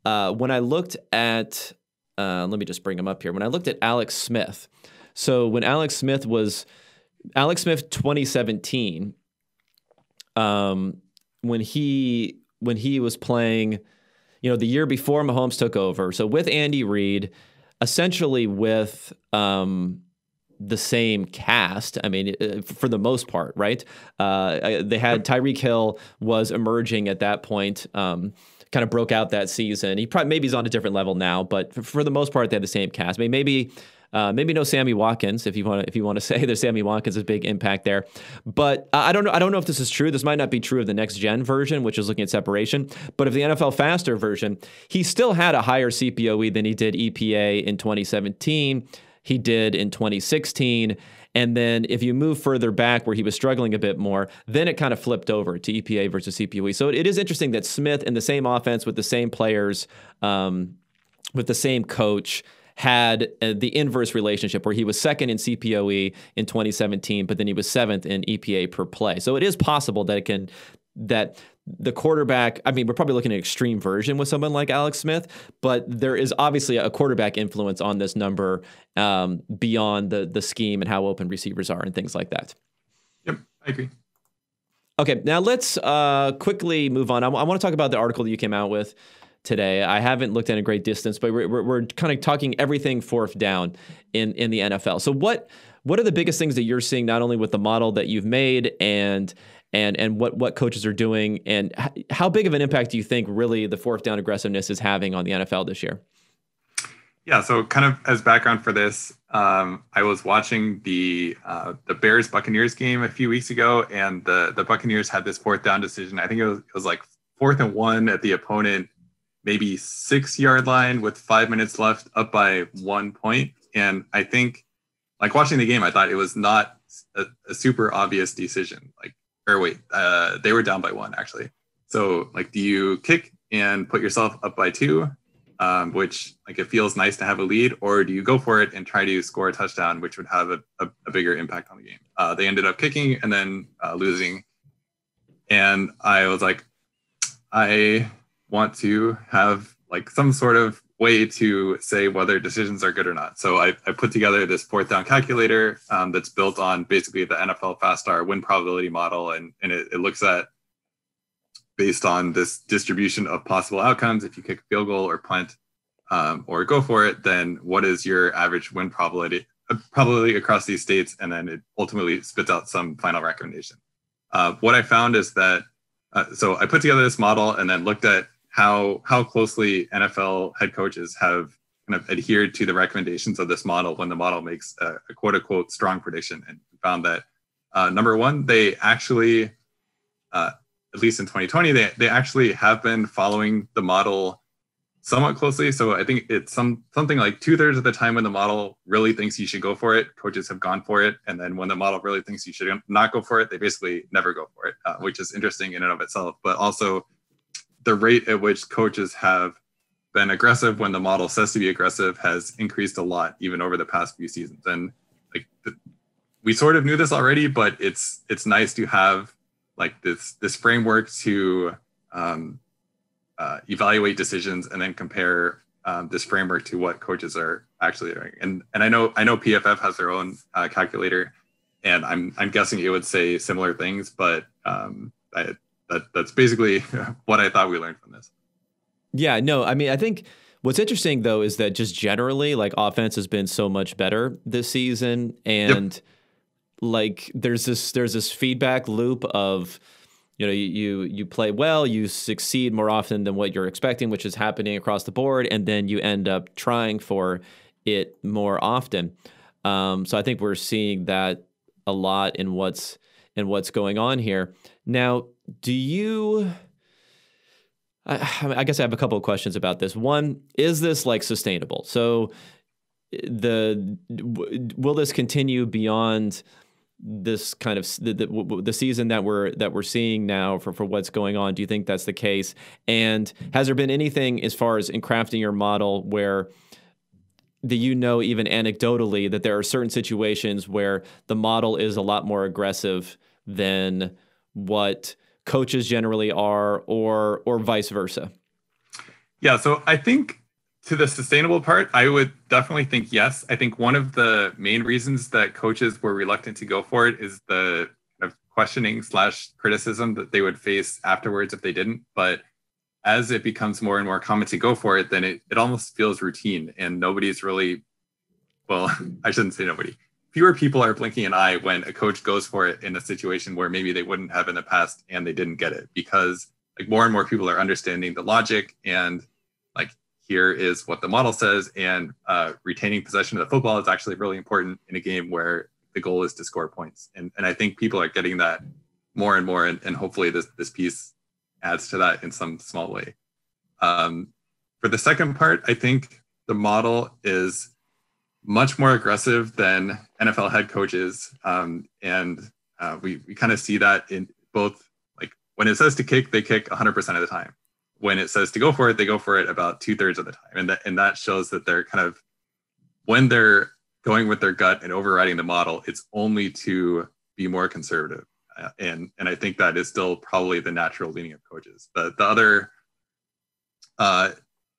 when I looked at let me just bring him up here. When I looked at Alex Smith, so when Alex Smith 2017. When he was playing, the year before Mahomes took over, so with Andy Reid, essentially with the same cast. For the most part, right? They had Tyreek Hill was emerging at that point, kind of broke out that season. Maybe he's on a different level now, but for the most part, they had the same cast. Maybe no Sammy Watkins, if you want to say there's Sammy Watkins' big impact there. But I don't know if this is true. This might not be true of the next gen version, which is looking at separation. But of the NFL Faster version, he still had a higher CPOE than he did EPA in 2017. He did in 2016. And then if you move further back where he was struggling a bit more, then it kind of flipped over to EPA versus CPOE. So it is interesting that Smith in the same offense with the same players, with the same coach, had the inverse relationship where he was second in CPOE in 2017, but then he was seventh in EPA per play. So it is possible that the quarterback, we're probably looking at an extreme version with someone like Alex Smith, but there is obviously a quarterback influence on this number beyond the scheme and how open receivers are and things like that. Yep, I agree. Okay, now let's quickly move on. I want to talk about the article that you came out with today. I haven't looked at a great distance, but we're kind of talking everything fourth down in the NFL. So what are the biggest things that you're seeing, not only with the model that you've made and what coaches are doing, and how big of an impact do you think really the fourth down aggressiveness is having on the NFL this year? Yeah, so kind of as background for this, I was watching the Bears Buccaneers game a few weeks ago, and the Buccaneers had this fourth down decision. I think it was like 4th and 1 at the opponent, maybe 6-yard line with 5 minutes left, up by 1 point. And I think like watching the game, I thought it was not a super obvious decision. They were down by 1 actually. So like, do you kick and put yourself up by 2, which like it feels nice to have a lead, or do you go for it and try to score a touchdown, which would have a bigger impact on the game? They ended up kicking and then losing. And I was like, I want to have like some sort of way to say whether decisions are good or not. So I put together this 4th down calculator that's built on basically the NFL Fast Star win probability model. And it looks at, based on this distribution of possible outcomes, if you kick a field goal or punt or go for it, then what is your average win probability across these states? And then it ultimately spits out some final recommendation. What I found is that, so I put together this model and then looked at how closely NFL head coaches have kind of adhered to the recommendations of this model when the model makes a quote unquote strong prediction, and found that number one, they actually, at least in 2020, they actually have been following the model somewhat closely. So I think it's something like 2/3 of the time when the model really thinks you should go for it, coaches have gone for it. And then when the model really thinks you should not go for it, they basically never go for it, which is interesting in and of itself. But also the rate at which coaches have been aggressive when the model says to be aggressive has increased a lot, even over the past few seasons. And like we sort of knew this already, but it's nice to have like this framework to evaluate decisions and then compare this framework to what coaches are actually doing. And I know PFF has their own calculator, and I'm guessing it would say similar things, but that's basically what I thought we learned from this. Yeah, no, I mean, I think what's interesting though is that just generally, like, offense has been so much better this season, and like there's this feedback loop of, you know, you play well, you succeed more often than what you're expecting, which is happening across the board, and then you end up trying for it more often. So I think we're seeing that a lot in what's going on here. Now, do you? I guess I have a couple of questions about this. One, is this like sustainable? So will this continue beyond this kind of the season that we're seeing now for what's going on? Do you think that's the case? And has there been anything as far as in crafting your model where even anecdotally that there are certain situations where the model is a lot more aggressive than what coaches generally are, or vice versa? Yeah, so I think to the sustainable part, I would definitely think yes. I think one of the main reasons that coaches were reluctant to go for it is the kind of questioning / criticism that they would face afterwards if they didn't. But as it becomes more and more common to go for it, then it almost feels routine, and nobody's really, well, I shouldn't say nobody. Fewer people are blinking an eye when a coach goes for it in a situation where maybe they wouldn't have in the past and they didn't get it, because like more and more people are understanding the logic, and like, here is what the model says, and retaining possession of the football is actually really important in a game where the goal is to score points. And I think people are getting that more and more, and hopefully this piece adds to that in some small way. For the second part, I think the model is much more aggressive than NFL head coaches. And we kind of see that in both, like when it says to kick, they kick 100% of the time. When it says to go for it, they go for it about 2/3 of the time. And that shows that they're kind of, when they're going with their gut and overriding the model, it's only to be more conservative. And I think that is still probably the natural leaning of coaches. The other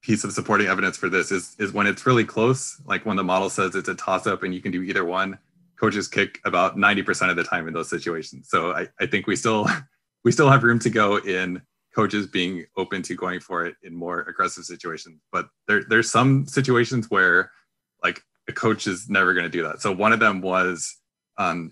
piece of supporting evidence for this is when it's really close, like when the model says it's a toss-up and you can do either one, coaches kick about 90% of the time in those situations. So I think we still have room to go in coaches being open to going for it in more aggressive situations. But there's some situations where like a coach is never going to do that. So one of them was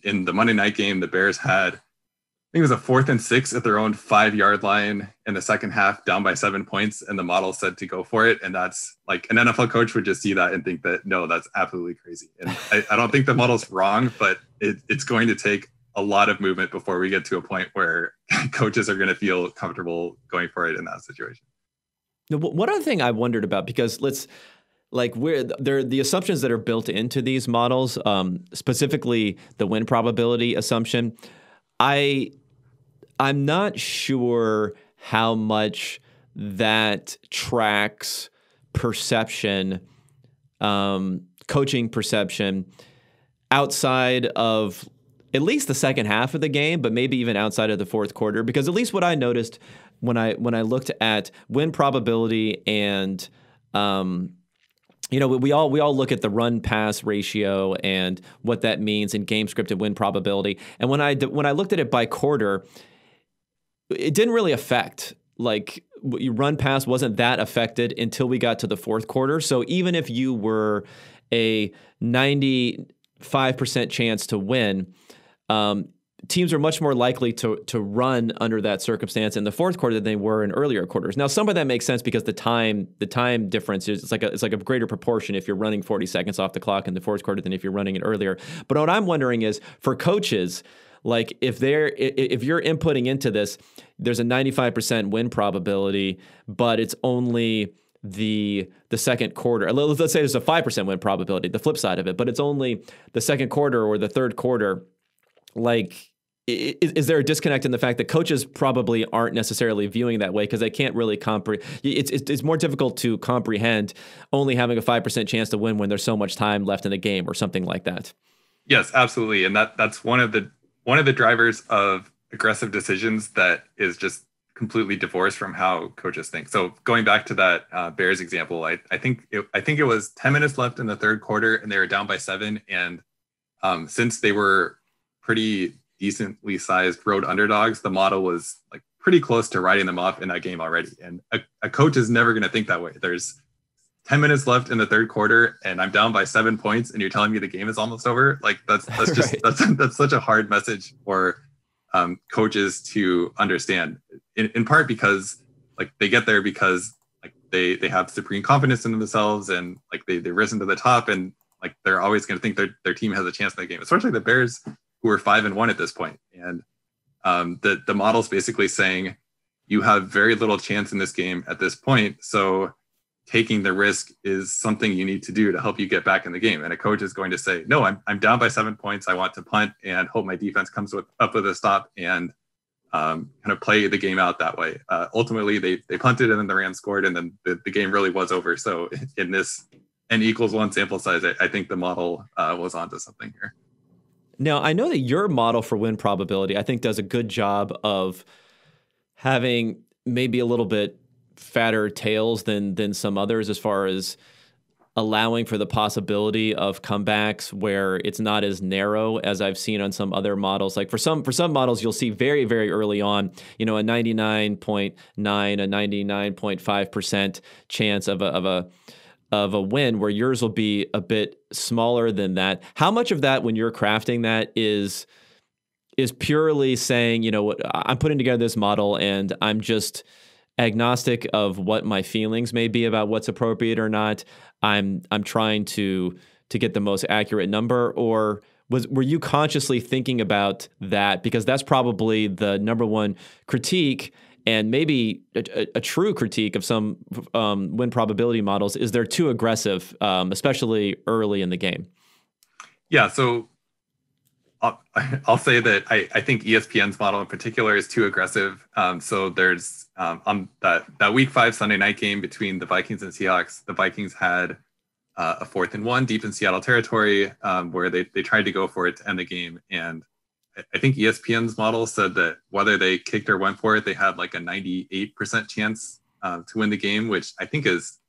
in the Monday night game, the Bears had, I think it was a 4th and 6 at their own 5-yard line in the second half, down by 7 points, and the model said to go for it. And that's like, an NFL coach would just see that and think that, no, that's absolutely crazy. And I don't think the model's wrong, but it's going to take a lot of movement before we get to a point where coaches are going to feel comfortable going for it in that situation. Now, one other thing I wondered about, because let's like the assumptions that are built into these models, specifically the win probability assumption, I'm not sure how much that tracks perception, coaching perception outside of at least the second half of the game, but maybe even outside of the fourth quarter. Because at least what I noticed when I looked at win probability and we all look at the run pass ratio and what that means in game scripted win probability. And when I looked at it by quarter, it didn't really affect, like, run pass wasn't that affected until we got to the fourth quarter. So even if you were a 95% chance to win, teams are much more likely to run under that circumstance in the fourth quarter than they were in earlier quarters. Now, some of that makes sense because the time difference is it's like a greater proportion if you're running 40 seconds off the clock in the fourth quarter than if you're running it earlier. But what I'm wondering is, for coaches, like, if you're inputting into this, there's a 95% win probability, but it's only the second quarter. Let's say there's a 5% win probability, the flip side of it, but it's only the second quarter or the third quarter. Like, is there a disconnect in the fact that coaches probably aren't necessarily viewing that way because they can't really comprehend? It's more difficult to comprehend only having a 5% chance to win when there's so much time left in the game or something like that. Yes, absolutely, and that's one of the drivers of aggressive decisions that is just completely divorced from how coaches think. So going back to that Bears example, I think it was 10 minutes left in the third quarter and they were down by 7, and since they were pretty decently sized road underdogs, the model was like pretty close to writing them off in that game already. And a coach is never going to think that way. There's 10 minutes left in the third quarter and I'm down by 7 points and you're telling me the game is almost over. Like, that's just, right. that's such a hard message for coaches to understand, in part because, like, they get there because, like, they have supreme confidence in themselves and, like, they've risen to the top, and, like, they're always going to think their team has a chance in that game, especially the Bears, who are 5-1 at this point. And the model's basically saying you have very little chance in this game at this point. So taking the risk is something you need to do to help you get back in the game. And a coach is going to say, no, I'm down by 7 points. I want to punt and hope my defense comes up with a stop and kind of play the game out that way. Ultimately, they punted and then the Rams scored, and then the game really was over. So in this N=1 sample size, I think the model was onto something here. Now, I know that your model for win probability, I think, does a good job of having maybe a little bit fatter tails than some others, as far as allowing for the possibility of comebacks where it's not as narrow as I've seen on some other models. Like, for some models, you'll see very, very early on, a 99.9, a 99.5% chance of a win, where yours will be a bit smaller than that. How much of that, when you're crafting that, is purely saying, I'm putting together this model and I'm just agnostic of what my feelings may be about what's appropriate or not. I'm trying to get the most accurate number, or were you consciously thinking about that? Because that's probably the number one critique, and maybe a true critique of some win probability models, is they're too aggressive, especially early in the game. Yeah, so I'll say that I think ESPN's model in particular is too aggressive. So there's on that Week 5 Sunday night game between the Vikings and Seahawks, the Vikings had a 4th and 1 deep in Seattle territory, where they tried to go for it to end the game. And I think ESPN's model said that whether they kicked or went for it, they had like a 98% chance to win the game, which I think is,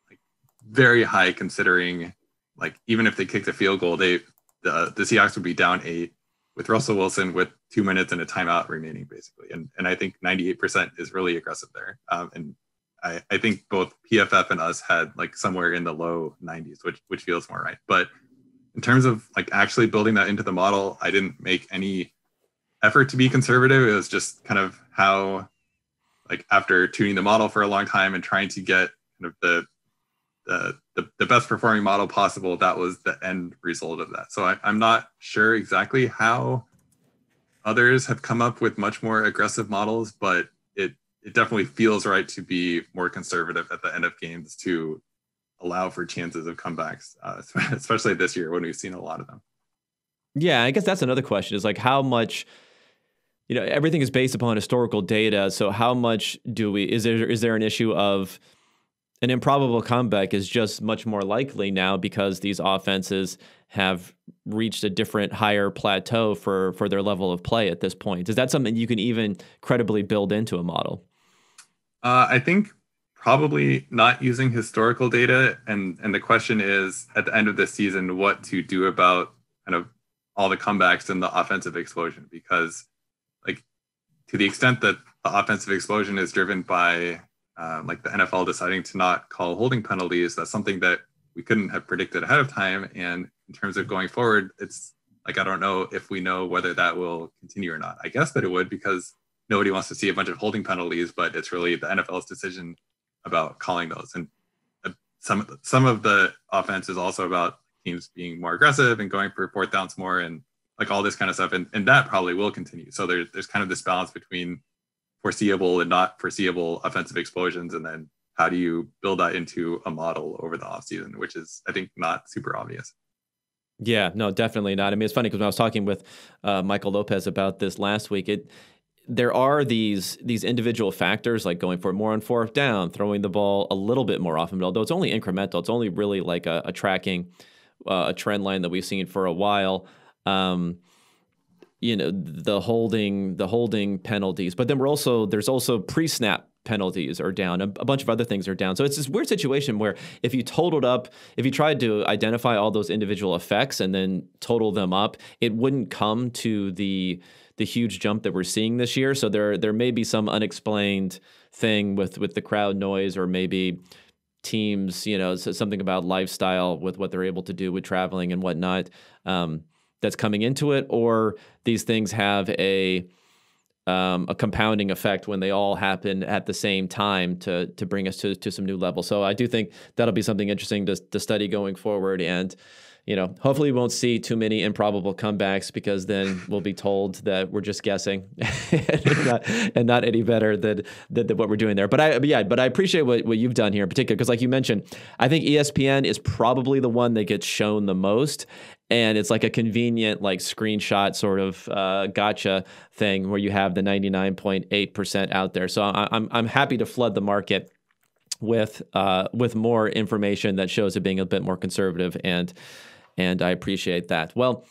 like, very high, considering, like, even if they kicked a field goal, the Seahawks would be down 8 with Russell Wilson with 2 minutes and a timeout remaining, basically. And I think 98% is really aggressive there. And I think both PFF and us had, like, somewhere in the low 90s, which feels more right. But in terms of, like, actually building that into the model, I didn't make any effort to be conservative. It was just kind of how, like, after tuning the model for a long time and trying to get kind of the best performing model possible, that was the end result of that. So I'm not sure exactly how others have come up with much more aggressive models, but it definitely feels right to be more conservative at the end of games to allow for chances of comebacks, especially this year when we've seen a lot of them. Yeah, I guess that's another question is like how much, everything is based upon historical data. So how much is there an issue of an improbable comeback is just much more likely now because these offenses have reached a different higher plateau for their level of play at this point? Is that something you can even credibly build into a model? I think probably not using historical data. And the question is at the end of this season, what to do about kind of all the comebacks and the offensive explosion, because like to the extent that the offensive explosion is driven by like the NFL deciding to not call holding penalties, that's something that we couldn't have predicted ahead of time. And in terms of going forward, it's like, I don't know if we know whether that will continue or not. I guess that it would, because nobody wants to see a bunch of holding penalties, but it's really the NFL's decision about calling those. And some of the offense is also about teams being more aggressive and going for fourth downs more and like all this kind of stuff. And that probably will continue. So there's kind of this balance between foreseeable and not foreseeable offensive explosions. And then how do you build that into a model over the offseason, which is, I think, not super obvious. Yeah, no, definitely not. I mean, it's funny because when I was talking with Michael Lopez about this last week, there are these individual factors like going for more on fourth down, throwing the ball a little bit more often, but although it's only incremental, it's only really like a tracking, a trend line that we've seen for a while. The holding penalties, but then there's also pre-snap penalties are down. A bunch of other things are down. So it's this weird situation where if you tried to identify all those individual effects and then total them up, it wouldn't come to the huge jump that we're seeing this year. So there may be some unexplained thing with the crowd noise, or maybe teams, something about lifestyle with what they're able to do with traveling and whatnot. That's coming into it, or these things have a compounding effect when they all happen at the same time to bring us to some new levels. So I do think that'll be something interesting to study going forward. And, hopefully we won't see too many improbable comebacks, because then we'll be told that we're just guessing and not any better than what we're doing there. But I appreciate what you've done here in particular, because like you mentioned, I think ESPN is probably the one that gets shown the most. And it's like a convenient like screenshot sort of gotcha thing where you have the 99.8% out there. So I'm happy to flood the market with more information that shows it being a bit more conservative, and I appreciate that. Well,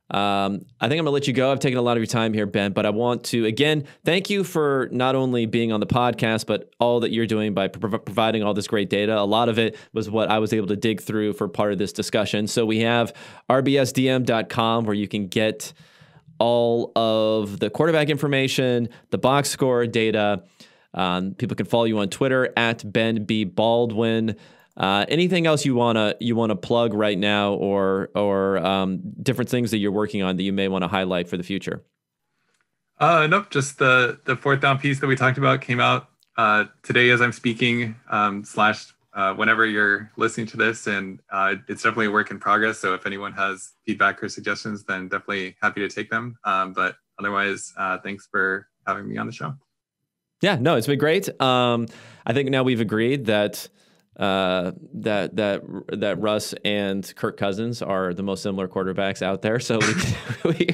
I think I'm going to let you go. I've taken a lot of your time here, Ben, but I want to, again, thank you for not only being on the podcast, but all that you're doing by providing all this great data. A lot of it was what I was able to dig through for part of this discussion. So we have rbsdm.com, where you can get all of the quarterback information, the box score data. People can follow you on Twitter at Ben B. Baldwin. Anything else you wanna plug right now, or different things that you're working on that you may want to highlight for the future? Nope. Just the fourth down piece that we talked about came out today as I'm speaking, / whenever you're listening to this, and it's definitely a work in progress. So if anyone has feedback or suggestions, then definitely happy to take them. But otherwise, thanks for having me on the show. Yeah, no, it's been great. I think now we've agreed that Russ and Kirk Cousins are the most similar quarterbacks out there. So we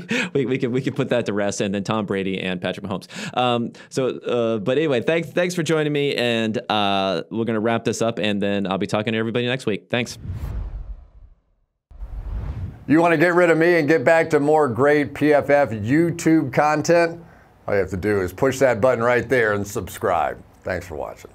can put that to rest, and then Tom Brady and Patrick Mahomes. But anyway, thanks for joining me, and we're going to wrap this up, and then I'll be talking to everybody next week. Thanks. You want to get rid of me and get back to more great PFF YouTube content? All you have to do is push that button right there and subscribe. Thanks for watching.